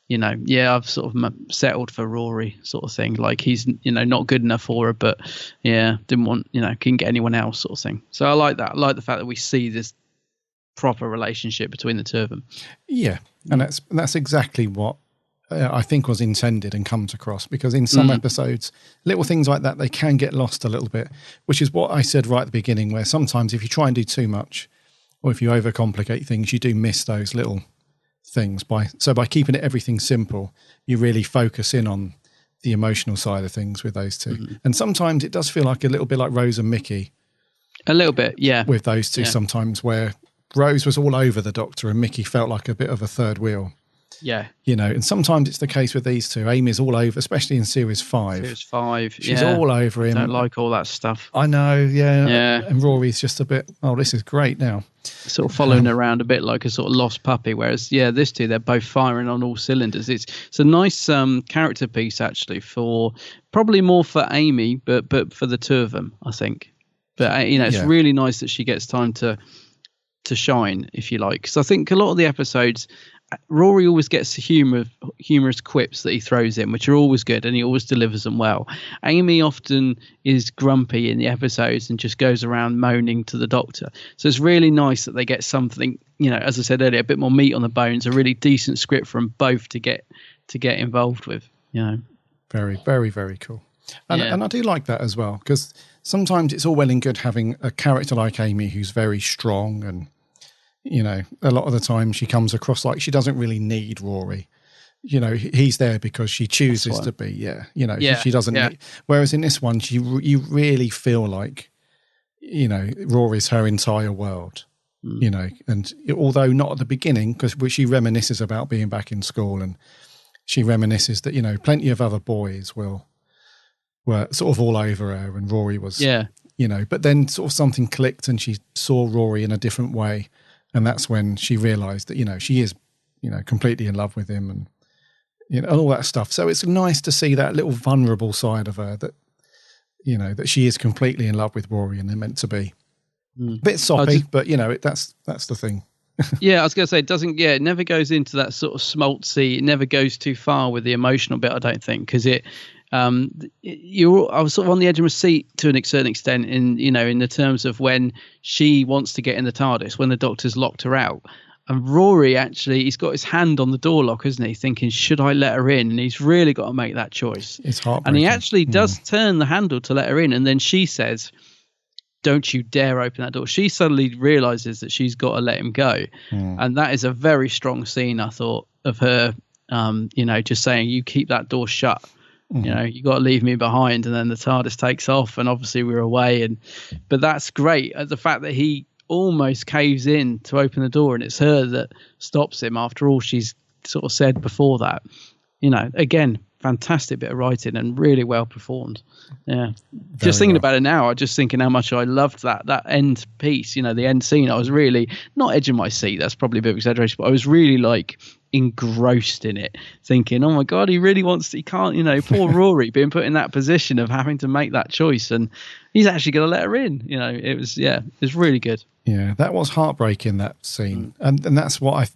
I've sort of settled for Rory sort of thing. Like he's, not good enough for her, but didn't want, couldn't get anyone else sort of thing. So I like that. I like the fact that we see this proper relationship between the two of them. Yeah. And that's exactly what I think was intended and comes across, because in some episodes, little things like that, they can get lost a little bit, which is what I said right at the beginning, where sometimes if you try and do too much or if you overcomplicate things, you do miss those little things. By keeping everything simple, you really focus in on the emotional side of things with those two. And sometimes it does feel like a little bit like Rose and Mickey. A little bit, yeah. With those two sometimes, where Rose was all over the Doctor and Mickey felt like a bit of a third wheel. Yeah. And sometimes it's the case with these two. Amy's all over, especially in series 5. Series 5, She's all over him. I don't like all that stuff. I know, yeah. And Rory's just a bit, this is great now. Sort of following around a bit like a sort of lost puppy, whereas, this two, they're both firing on all cylinders. It's a nice character piece, actually, for probably more for Amy, but for the two of them, I think. But, it's really nice that she gets time to shine, if you like. Because I think a lot of the episodes, Rory always gets humorous quips that he throws in, which are always good, and he always delivers them well. Amy often is grumpy in the episodes and just goes around moaning to the Doctor. So it's really nice that they get something, as I said earlier, a bit more meat on the bones, a really decent script from both to get involved with. Very, very, very cool. And I do like that as well, because sometimes it's all well and good having a character like Amy who's very strong and, a lot of the time she comes across like she doesn't really need Rory. He's there because she chooses to be. She doesn't need. Whereas in this one, you really feel like, Rory's her entire world. And although not at the beginning, because she reminisces about being back in school, and she reminisces that plenty of other boys were sort of all over her, and Rory was. But then sort of something clicked, and she saw Rory in a different way. And that's when she realised that, she is, completely in love with him and, all that stuff. So it's nice to see that little vulnerable side of her that, that she is completely in love with Rory and they're meant to be. A bit soppy, but, that's the thing. I was going to say, it never goes into that sort of schmaltzy, it never goes too far with the emotional bit, I don't think, because I was sort of on the edge of my seat to a certain extent in the terms of when she wants to get in the TARDIS, when the Doctor's locked her out. And Rory, actually, he's got his hand on the door lock, isn't he? Thinking, should I let her in? And he's really got to make that choice. It's heartbreaking. And he actually does turn the handle to let her in. And then she says, don't you dare open that door. She suddenly realizes that she's got to let him go. And that is a very strong scene, I thought, of her, just saying, you keep that door shut. You got to leave me behind. And then the TARDIS takes off, and obviously we're away. But that's great. The fact that he almost caves in to open the door, and it's her that stops him after all she's sort of said before that. Again, fantastic bit of writing and really well performed. Just thinking about it now, I'm just thinking how much I loved that end piece, the end scene. I was really not edging my seat, that's probably a bit of exaggeration, but I was really like engrossed in it, thinking, oh my god, he can't, poor Rory being put in that position of having to make that choice, and he's actually going to let her in. It was really good. That was heartbreaking, that scene. And that's why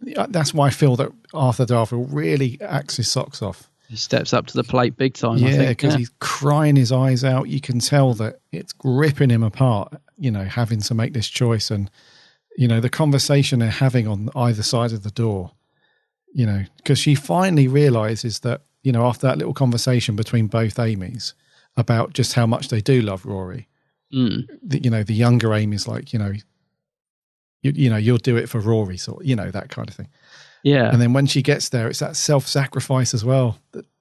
I feel that Arthur Darvill really acts his socks off. He steps up to the plate big time, I think. Because he's crying his eyes out. You can tell that it's ripping him apart, having to make this choice. And, the conversation they're having on either side of the door, because she finally realises that, after that little conversation between both Amy's about just how much they do love Rory, the younger Amy's like, you'll do it for Rory, sort of, that kind of thing. Yeah. And then when she gets there, it's that self-sacrifice as well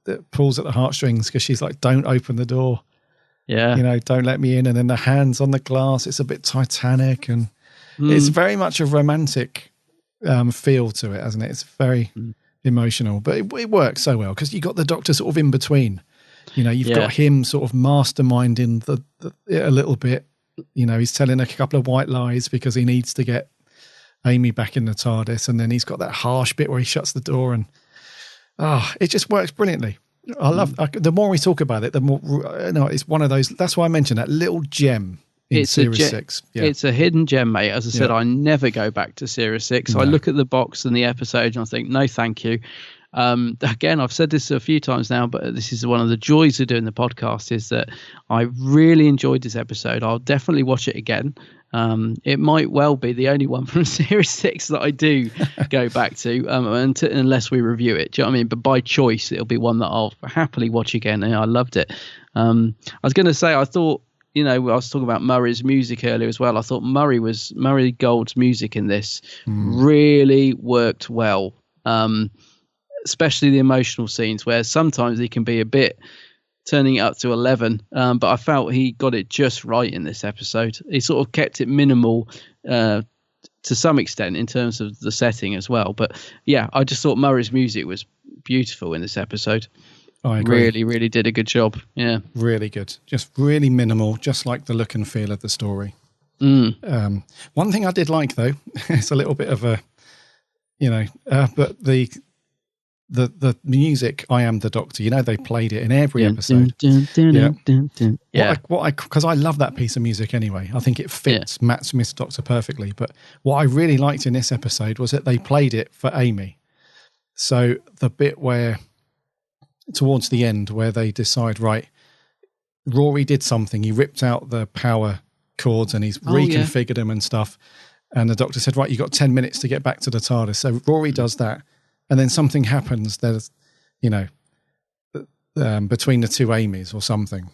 that pulls at the heartstrings, because she's like, don't open the door. Yeah. Don't let me in. And then the hands on the glass, it's a bit Titanic, and it's very much a romantic feel to it, hasn't it? It's very emotional, but it works so well because you got the Doctor sort of in between. You've got him sort of masterminding a little bit. He's telling a couple of white lies because he needs to get Amy back in the TARDIS, and then he's got that harsh bit where he shuts the door, and it just works brilliantly. I love the more we talk about it, the more it's one of those. That's why I mentioned that little gem in Series 6. Yeah. It's a hidden gem, mate. As I said, I never go back to Series 6. No. I look at the box and the episode and I think, no, thank you. Again, I've said this a few times now, but this is one of the joys of doing the podcast, is that I really enjoyed this episode. I'll definitely watch it again. It might well be the only one from Series 6 that I do go back to, unless we review it. Do you know what I mean? But by choice, it'll be one that I'll happily watch again. And I loved it. I was going to say, I thought, I was talking about Murray's music earlier as well. I thought Murray Gold's music in this really worked well, especially the emotional scenes where sometimes he can be a bit turning it up to 11. But I felt he got it just right in this episode. He sort of kept it minimal to some extent in terms of the setting as well. But yeah, I just thought Murray's music was beautiful in this episode. I agree. Really, really did a good job. Yeah. Really good. Just really minimal, just like the look and feel of the story. One thing I did like, though, it's a little bit of a, but the music, I Am the Doctor, they played it in every episode. Because I love that piece of music anyway. I think it fits Matt Smith's Doctor perfectly. But what I really liked in this episode was that they played it for Amy. So the bit where, towards the end, where they decide, right, Rory did something. He ripped out the power cords and he's reconfigured them and stuff. And the Doctor said, right, you got 10 minutes to get back to the TARDIS. So Rory does that. And then something happens. There's, between the two Amys or something.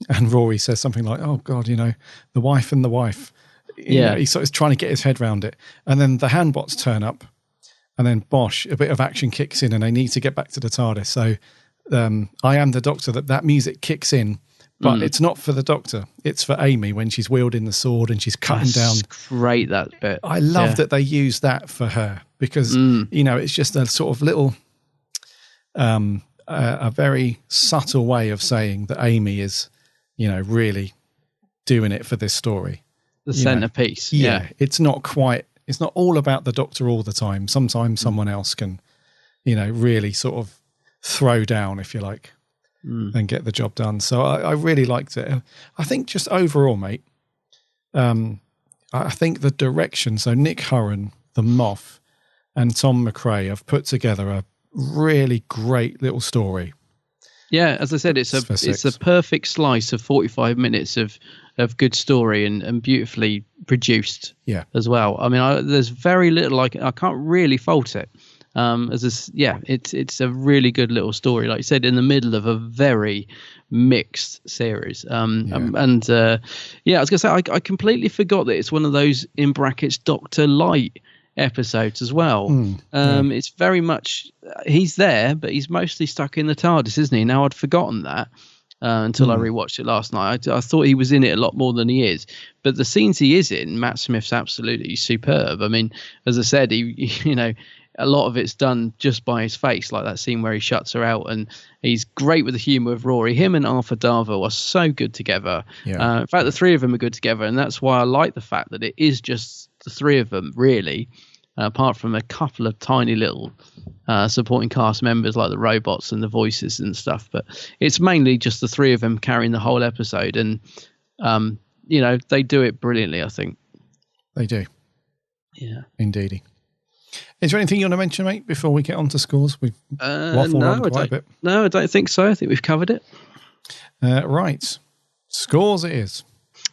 And Rory says something like, oh, God, the wife and the wife. He's sort of trying to get his head around it. And then the handbots turn up. And then Bosch, a bit of action kicks in and they need to get back to the TARDIS. So I Am the Doctor, that music kicks in, but it's not for the Doctor. It's for Amy when she's wielding the sword and she's cutting down. Great, that bit. I love that they use that for her because, it's just a sort of little, a very subtle way of saying that Amy is, really doing it for this story. The centerpiece. Yeah. It's not all about the Doctor all the time. Sometimes someone else can, really sort of throw down, if you like, and get the job done. So I really liked it. I think just overall, mate, I think the direction, so Nick Hurren, the Moff, and Tom McRae have put together a really great little story. Yeah, as I said, it's a perfect slice of 45 minutes of good story and beautifully produced as well. I mean, there's very little, I can't really fault it. It's a really good little story, like you said, in the middle of a very mixed series. I was going to say, I completely forgot that it's one of those, in brackets, Doctor Light episodes as well. It's very much, he's there, but he's mostly stuck in the TARDIS, isn't he? Now, I'd forgotten that. Until I rewatched it last night. I thought he was in it a lot more than he is. But the scenes he is in, Matt Smith's absolutely superb. I mean, as I said, he a lot of it's done just by his face, like that scene where he shuts her out. And he's great with the humour of Rory. Him and Arthur Darvill are so good together. In fact, the three of them are good together. And that's why I like the fact that it is just the three of them, really. Apart from a couple of tiny little supporting cast members like the robots and the voices and stuff. But it's mainly just the three of them carrying the whole episode. And, they do it brilliantly, I think. They do. Yeah. Indeedy. Is there anything you want to mention, mate, before we get on to scores? We've waffled on quite a bit. No, I don't think so. I think we've covered it. Right. Scores it is.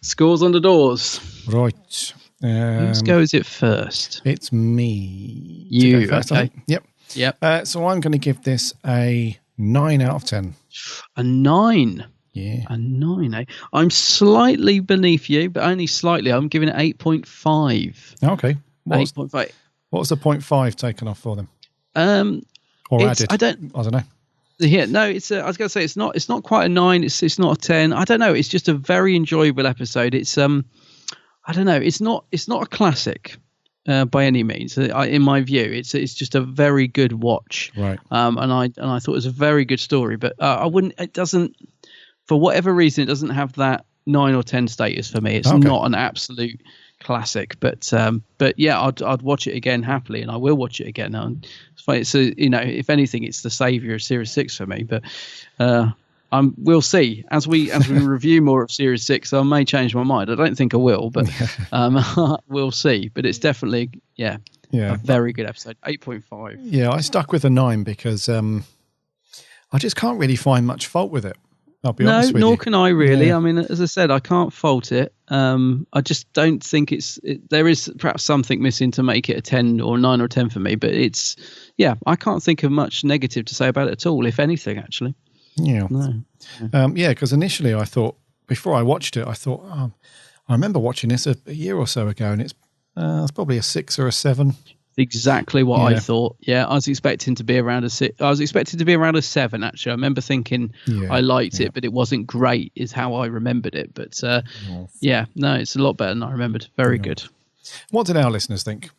Scores on the doors. Right. Whose go is it first? It's me. You, first, okay. Yep. So I'm going to give this a 9 out of 10. A 9? Yeah. A 9, eh? I'm slightly beneath you, but only slightly. I'm giving it 8.5. Okay. 8.5. What was the 0.5 taken off for them? Or added? I don't know. Yeah, no, I was going to say it's not quite a 9. It's not a 10. I don't know. It's just a very enjoyable episode. It's I don't know. It's not a classic by any means. In my view, it's just a very good watch. Right. And I thought it was a very good story, but I wouldn't. It doesn't, for whatever reason, it doesn't have that 9 or 10 status for me. It's not an absolute classic, but yeah, I'd watch it again happily, and I will watch it again. It's funny. So if anything, it's the savior of Series 6 for me. But we'll see as we review more of Series 6. I may change my mind. I don't think I will, but we'll see. But it's definitely Yeah. A very good episode. 8.5. Yeah, I stuck with a 9 because I just can't really find much fault with it. I'll be honest with you. No, nor can I really. Yeah. I mean, as I said, I can't fault it. I just don't think there is perhaps something missing to make it a 10 or 9 or 10 for me. But I can't think of much negative to say about it at all, if anything, actually. Yeah. No. Because initially I thought, before I watched it, I thought, I remember watching this a year or so ago, and it's probably a 6 or a 7. Exactly what I thought. Yeah, I was expecting to be around a 6. I was expected to be around a 7. Actually, I remember thinking I liked it, but it wasn't great. Is how I remembered it. But it's a lot better than I remembered. Very good. What did our listeners think?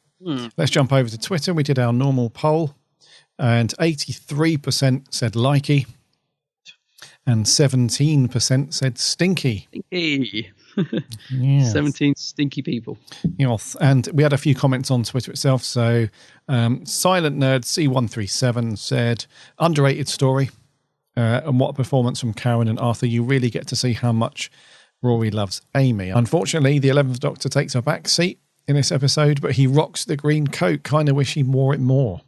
Let's jump over to Twitter. We did our normal poll, and 83% said likey, and 17% said stinky. Stinky. Yes. 17 stinky people. Yes. And we had a few comments on Twitter itself. So Silent Nerd C137 said, underrated story, and what a performance from Karen and Arthur. You really get to see how much Rory loves Amy. Unfortunately, the 11th Doctor takes a back seat in this episode, but he rocks the green coat. Kind of wish he wore it more.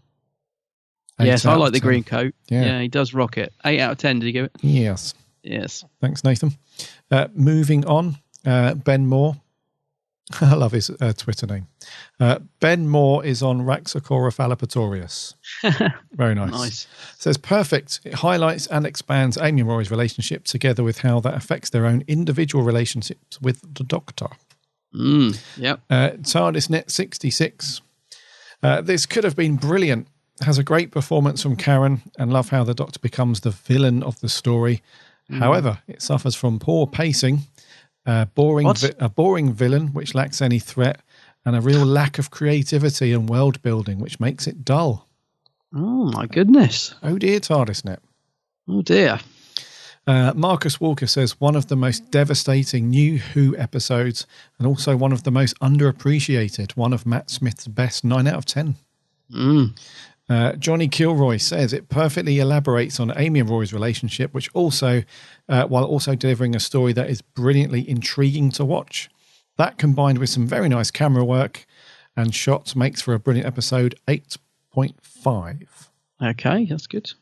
Yes, I like the green coat. Yeah, he does rock it. 8 out of 10, did you give it? Yes. Thanks, Nathan. Moving on, Ben Moore. I love his Twitter name. Ben Moore is on Raxacora Fallopatorius. Very nice. Says, perfect. It highlights and expands Amy and Rory's relationship together with how that affects their own individual relationships with the Doctor. Yep. TARDISnet 66. This could have been brilliant. Has a great performance from Karen, and love how the Doctor becomes the villain of the story. However, it suffers from poor pacing, a boring villain which lacks any threat, and a real lack of creativity and world building which makes it dull. Oh my goodness. Oh dear, TARDISnet. Oh dear. Marcus Walker says, one of the most devastating New Who episodes, and also one of the most underappreciated, one of Matt Smith's best. 9 out of 10. Johnny Kilroy says it perfectly elaborates on Amy and Rory's relationship, which also, while also delivering a story that is brilliantly intriguing to watch. That combined with some very nice camera work and shots makes for a brilliant episode. 8.5. Okay, that's good.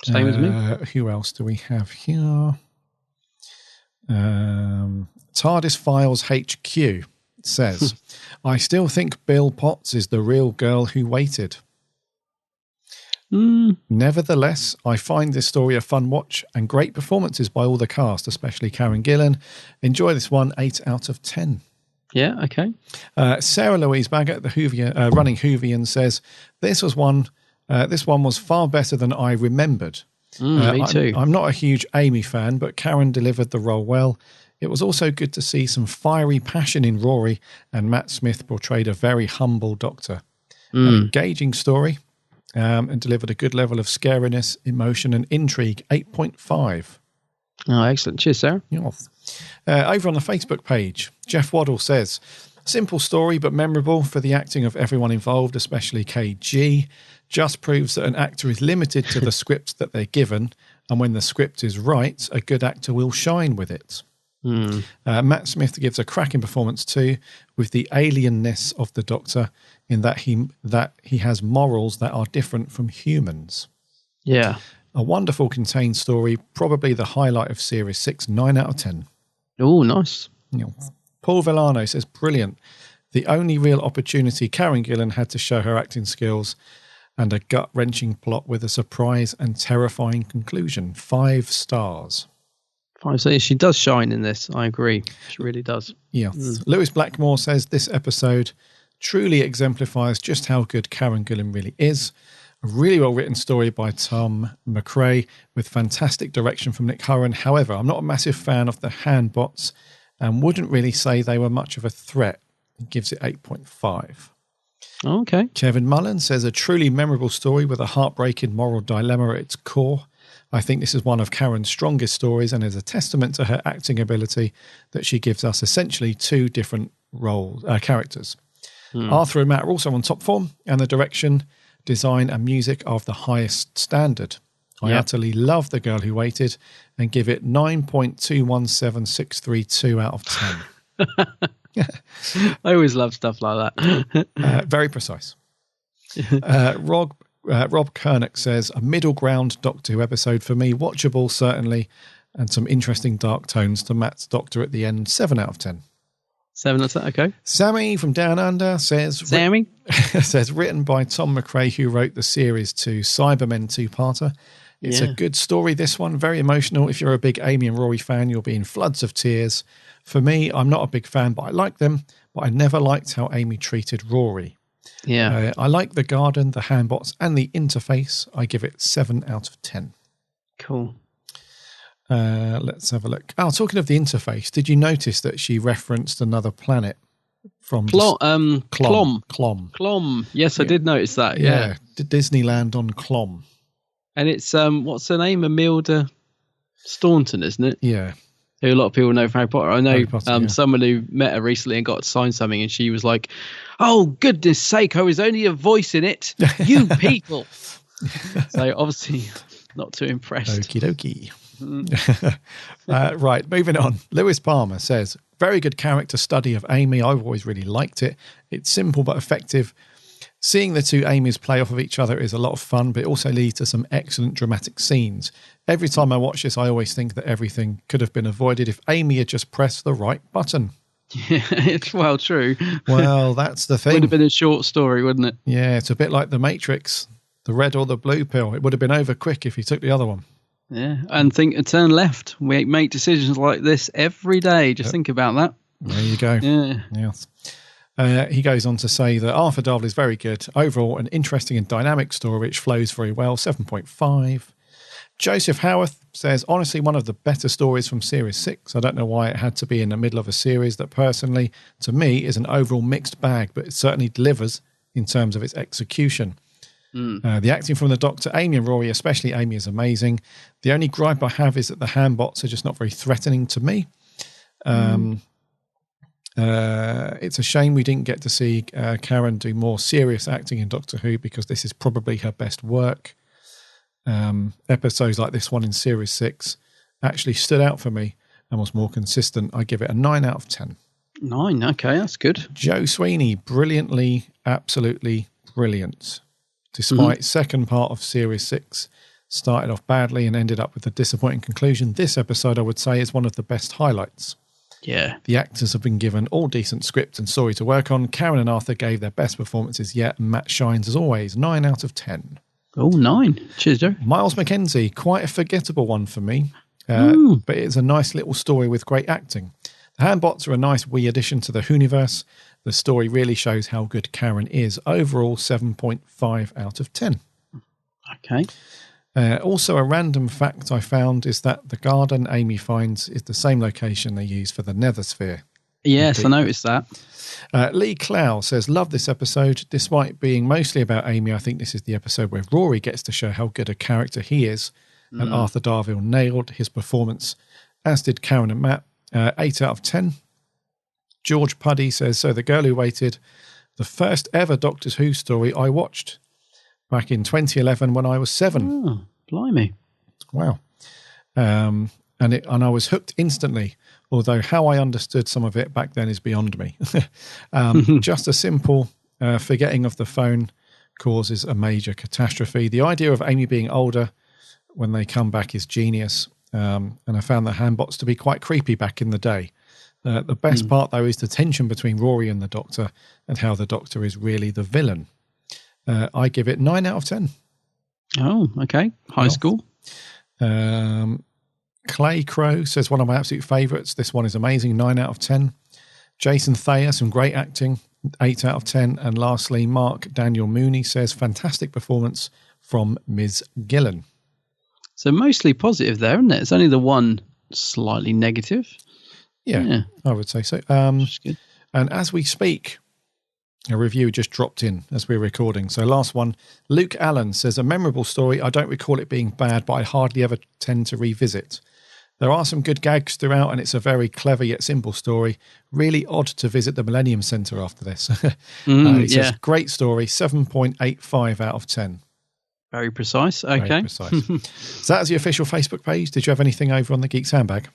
Same as me. Who else do we have here? TARDIS Files HQ says, I still think Bill Potts is the real girl who waited. Nevertheless, I find this story a fun watch and great performances by all the cast, especially Karen Gillan. Enjoy this one. 8 out of 10. Yeah, okay. Sarah Louise Baggett, the Whovian, running Whovian, says this one was far better than I remembered. Me too. I'm not a huge Amy fan, but Karen delivered the role well. It was also good to see some fiery passion in Rory, and Matt Smith portrayed a very humble Doctor. An engaging story. And delivered a good level of scariness, emotion, and intrigue. 8.5. Oh, excellent. Cheers, Sarah. Yes. Over on the Facebook page, Jeff Waddle says, simple story but memorable for the acting of everyone involved, especially KG. Just proves that an actor is limited to the script that they're given, and when the script is right, a good actor will shine with it. Matt Smith gives a cracking performance too, with the alienness of the Doctor, in that he has morals that are different from humans. Yeah. A wonderful contained story, probably the highlight of Series 6, 9 out of 10. Oh, nice. Yeah. Paul Villano says, brilliant. The only real opportunity Karen Gillan had to show her acting skills, and a gut-wrenching plot with a surprise and terrifying conclusion. 5 stars. 5 stars. She does shine in this. I agree. She really does. Yeah. Lewis Blackmore says this episode truly exemplifies just how good Karen Gillan really is. A really well-written story by Tom McRae with fantastic direction from Nick Hurren. However, I'm not a massive fan of the handbots and wouldn't really say they were much of a threat. He gives it 8.5. Okay. Kevin Mullen says a truly memorable story with a heartbreaking moral dilemma at its core. I think this is one of Karen's strongest stories and is a testament to her acting ability that she gives us essentially 2 different characters. Arthur and Matt are also on top form, and the direction, design and music are of the highest standard. I utterly love The Girl Who Waited and give it 9.217632 out of 10. I always love stuff like that. Very precise. Rob Kernick says, a middle ground Doctor Who episode for me. Watchable, certainly, and some interesting dark tones to Matt's Doctor at the end. 7 out of 10. 7 out of 10, okay. Sammy from Down Under says... Sammy? says, written by Tom McRae, who wrote the series 2 Cybermen two-parter. It's a good story, this one. Very emotional. If you're a big Amy and Rory fan, you'll be in floods of tears. For me, I'm not a big fan, but I like them. But I never liked how Amy treated Rory. Yeah. I like the garden, the handbots, and the interface. I give it 7 out of 10. Cool. Let's have a look. Oh, talking of the interface, did you notice that she referenced another planet from Clom? Clom. Yes, I did notice that. Yeah. Disneyland on Clom. And it's what's her name? Imelda Staunton, isn't it? Yeah. Who a lot of people know from Harry Potter. I know Potter, someone who met her recently and got to sign something, and she was like, "Oh, goodness sake, I was only a voice in it. You people." So obviously not too impressed. Okie dokie. Right, moving on. Lewis Palmer says, very good character study of Amy. I've always really liked it. It's simple but effective. Seeing the two Amys play off of each other is a lot of fun, but it also leads to some excellent dramatic scenes. Every time I watch this, I always think that everything could have been avoided if Amy had just pressed the right button. Yeah, it's well true. Well, that's the thing. Would have been a short story, wouldn't it? Yeah, it's a bit like The Matrix, the red or the blue pill. It would have been over quick if you took the other one. Yeah, and turn left. We make decisions like this every day. Just think about that. There you go. Yeah. Yes. He goes on to say that Arthur Darvill is very good. Overall, an interesting and dynamic story which flows very well. 7.5. Joseph Howarth says, honestly, one of the better stories from Series 6. I don't know why it had to be in the middle of a series that personally, to me, is an overall mixed bag, but it certainly delivers in terms of its execution. The acting from the Doctor, Amy and Rory, especially Amy, is amazing. The only gripe I have is that the handbots are just not very threatening to me. It's a shame we didn't get to see Karen do more serious acting in Doctor Who, because this is probably her best work. Episodes like this one in Series 6 actually stood out for me and was more consistent. I give it a 9 out of 10. 9, okay, that's good. Joe Sweeney, brilliantly, absolutely brilliant. Despite second part of Series 6 started off badly and ended up with a disappointing conclusion, this episode, I would say, is one of the best highlights. Yeah. The actors have been given all decent script and story to work on. Karen and Arthur gave their best performances yet, and Matt shines as always. 9 out of 10. Oh, 9. Cheers, Joe. Miles Mackenzie, quite a forgettable one for me, but it's a nice little story with great acting. The handbots are a nice wee addition to the Whoniverse. The story really shows how good Karen is. Overall, 7.5 out of 10. Okay. Also, a random fact I found is that the garden Amy finds is the same location they use for the Nethersphere. Yes, I noticed that. Lee Clow says, love this episode. Despite being mostly about Amy, I think this is the episode where Rory gets to show how good a character he is. And Arthur Darvill nailed his performance, as did Karen and Matt. 8 out of 10. George Puddy says, so The Girl Who Waited, the first ever Doctor Who story I watched back in 2011 when I was 7. Oh, blimey. Wow. And I was hooked instantly, although how I understood some of it back then is beyond me. Just a simple forgetting of the phone causes a major catastrophe. The idea of Amy being older when they come back is genius. And I found the handbots to be quite creepy back in the day. The best part, though, is the tension between Rory and the Doctor and how the Doctor is really the villain. I give it 9 out of 10. Oh, okay. High school. Clay Crow says, one of my absolute favourites. This one is amazing. 9 out of 10. Jason Thayer, some great acting. 8 out of 10. And lastly, Mark Daniel Mooney says, fantastic performance from Ms. Gillan. So mostly positive there, isn't it? It's only the one slightly negative. Yeah. I would say so. And as we speak, a review just dropped in as we're recording. So last one, Luke Allen says, a memorable story. I don't recall it being bad, but I hardly ever tend to revisit. There are some good gags throughout, and it's a very clever yet simple story. Really odd to visit the Millennium Centre after this. It says, great story, 7.85 out of 10. Very precise. Okay. Very precise. So that is the official Facebook page. Did you have anything over on the Geeks Handbag?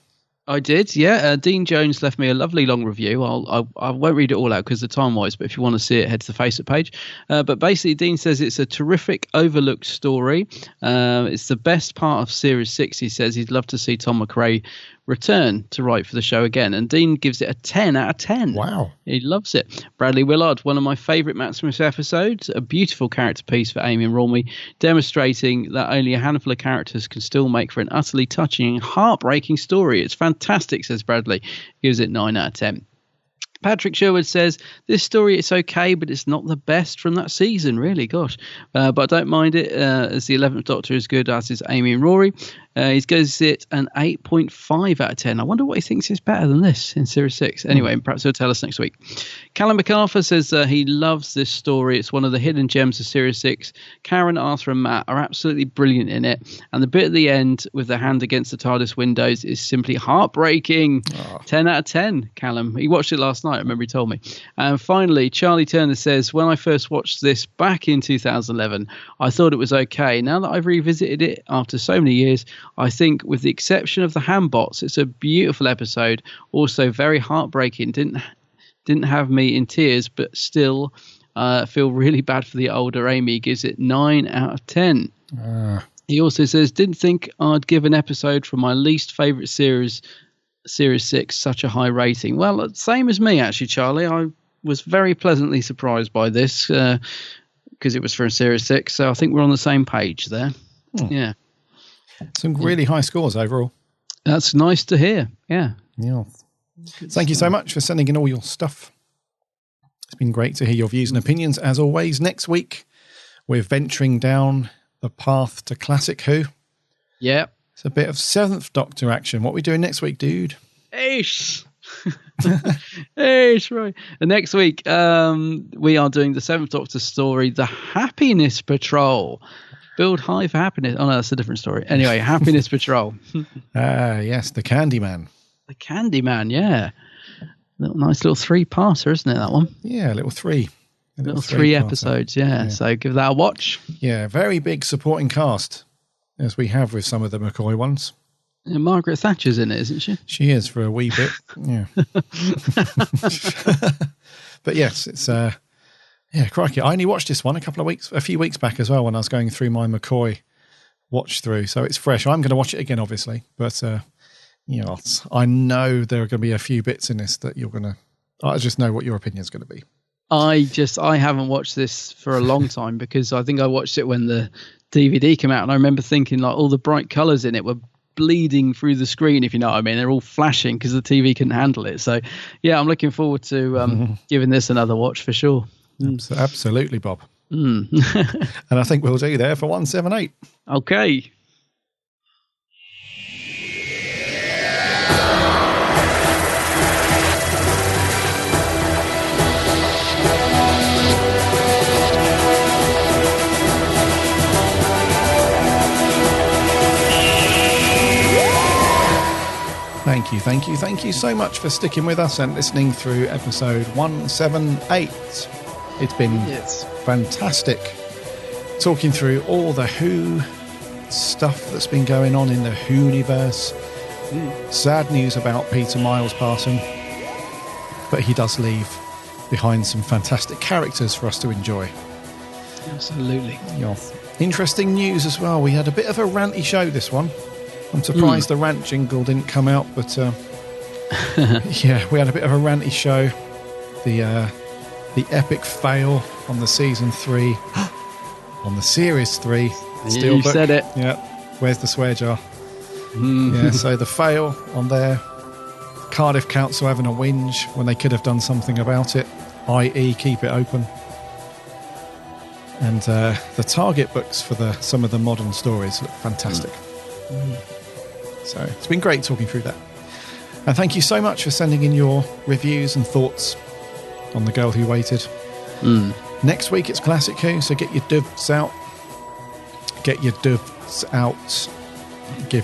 I did, yeah. Dean Jones left me a lovely long review. I won't read it all out because of time-wise, but if you want to see it, head to the Facebook page. But basically, Dean says it's a terrific, overlooked story. It's the best part of Series 6, he says. He'd love to see Tom McRae return to write for the show again. And Dean gives it a 10 out of 10. Wow. He loves it. Bradley Willard, one of my favourite Matt Smith episodes, a beautiful character piece for Amy and Romy, demonstrating that only a handful of characters can still make for an utterly touching and heartbreaking story. It's fantastic, says Bradley. He gives it 9 out of 10. Patrick Sherwood says, this story, it's okay, but it's not the best from that season, really, gosh. But I don't mind it, as the 11th Doctor is good, as is Amy and Rory. He gives it an 8.5 out of 10. I wonder what he thinks is better than this in Series 6. Anyway, perhaps he'll tell us next week. Callum MacArthur says he loves this story. It's one of the hidden gems of Series 6. Karen, Arthur and Matt are absolutely brilliant in it. And the bit at the end with the hand against the TARDIS windows is simply heartbreaking. 10 out of 10, Callum. He watched it last night, I remember he told me. And finally, Charlie Turner says, when I first watched this back in 2011, I thought it was okay. Now that I've revisited it after so many years, I think with the exception of the Hambots, it's a beautiful episode. Also very heartbreaking. Didn't have me in tears, but still feel really bad for the older Amy. Gives it 9 out of 10. He also says, didn't think I'd give an episode from my least favourite Series 6 such a high rating. Well, same as me, actually, Charlie. I was very pleasantly surprised by this because it was for a Series 6. So I think we're on the same page there. Yeah. Some really high scores overall. That's nice to hear. Yeah. Thank you so much for sending in all your stuff. It's been great to hear your views and opinions. As always, next week, we're venturing down the path to Classic Who. Yeah. It's a bit of 7th Doctor action. What are we doing next week, dude? Ace. Ace, right. And next week, we are doing the 7th Doctor story, The Happiness Patrol. Build high for happiness. Oh, no, that's a different story. Anyway, Happiness Patrol. Yes, the Candyman. The Candyman, yeah. Nice little 3-parter, isn't it, that one? Yeah, a little 3. Little 3 episodes, yeah. So give that a watch. Yeah, very big supporting cast, as we have with some of the McCoy ones. Yeah, Margaret Thatcher's in it, isn't she? She is for a wee bit, yeah. But yes, it's... yeah, crikey. I only watched this one a few weeks back as well when I was going through my McCoy watch through. So it's fresh. I'm going to watch it again, obviously. But, I know there are going to be a few bits in this that you're going to... I just know what your opinion is going to be. I haven't watched this for a long time because I think I watched it when the DVD came out. And I remember thinking like all the bright colours in it were bleeding through the screen, if you know what I mean. They're all flashing because the TV couldn't handle it. So, yeah, I'm looking forward to giving this another watch for sure. Absolutely, Bob. And I think we'll do there for 178. Okay. Thank you so much for sticking with us and listening through episode 178. It's been fantastic talking through all the Who stuff that's been going on in the Who-universe. Sad news about Peter Miles passing, but he does leave behind some fantastic characters for us to enjoy. Absolutely. Interesting news as well. We had a bit of a ranty show this one. I'm surprised the rant jingle didn't come out, but yeah, we had a bit of a ranty show. The epic fail on the season 3, on the series 3. You said it. Yeah. Where's the swear jar? Yeah. So the fail on there. Cardiff Council having a whinge when they could have done something about it, i.e. keep it open. And the target books for some of the modern stories look fantastic. So it's been great talking through that. And thank you so much for sending in your reviews and thoughts on The Girl Who Waited. Next week it's Classic Who, so get your dubs out. Give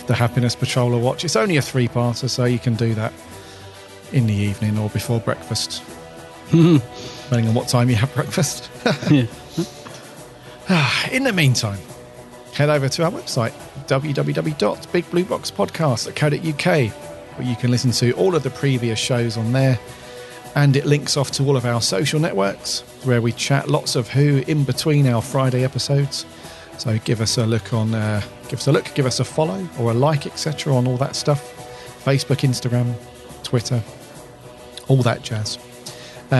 the Happiness Patrol a watch. It's only a 3-parter, so you can do that in the evening or before breakfast. Depending on what time you have breakfast. In the meantime, head over to our website, www.bigblueboxpodcast.co.uk. but you can listen to all of the previous shows on there. And it links off to all of our social networks where we chat lots of Who in between our Friday episodes. So give us a look, give us a follow or a like, etc. on all that stuff. Facebook, Instagram, Twitter, all that jazz.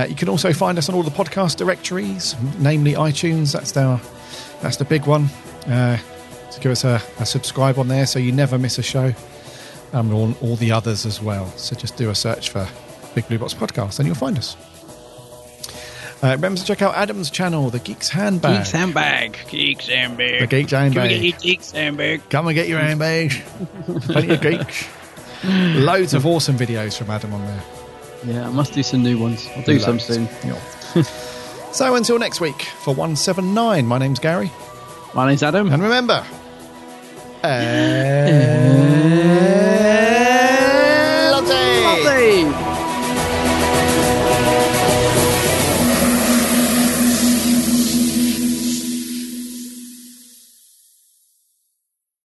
You can also find us on all the podcast directories, namely iTunes. That's the big one. So give us a subscribe on there so you never miss a show. And all the others as well. So just do a search for Big Blue Box Podcast and you'll find us. Remember to check out Adam's channel, The Geek's Handbag. Geek's Handbag. Geek's Handbag. The Geek's Handbag. Can we get your Geek's Handbag? Come and get your handbag. Plenty of geeks. Loads of awesome videos from Adam on there. Yeah, I must do some new ones. I'll do some soon. Yeah. So until next week for 179, my name's Gary. My name's Adam. And remember...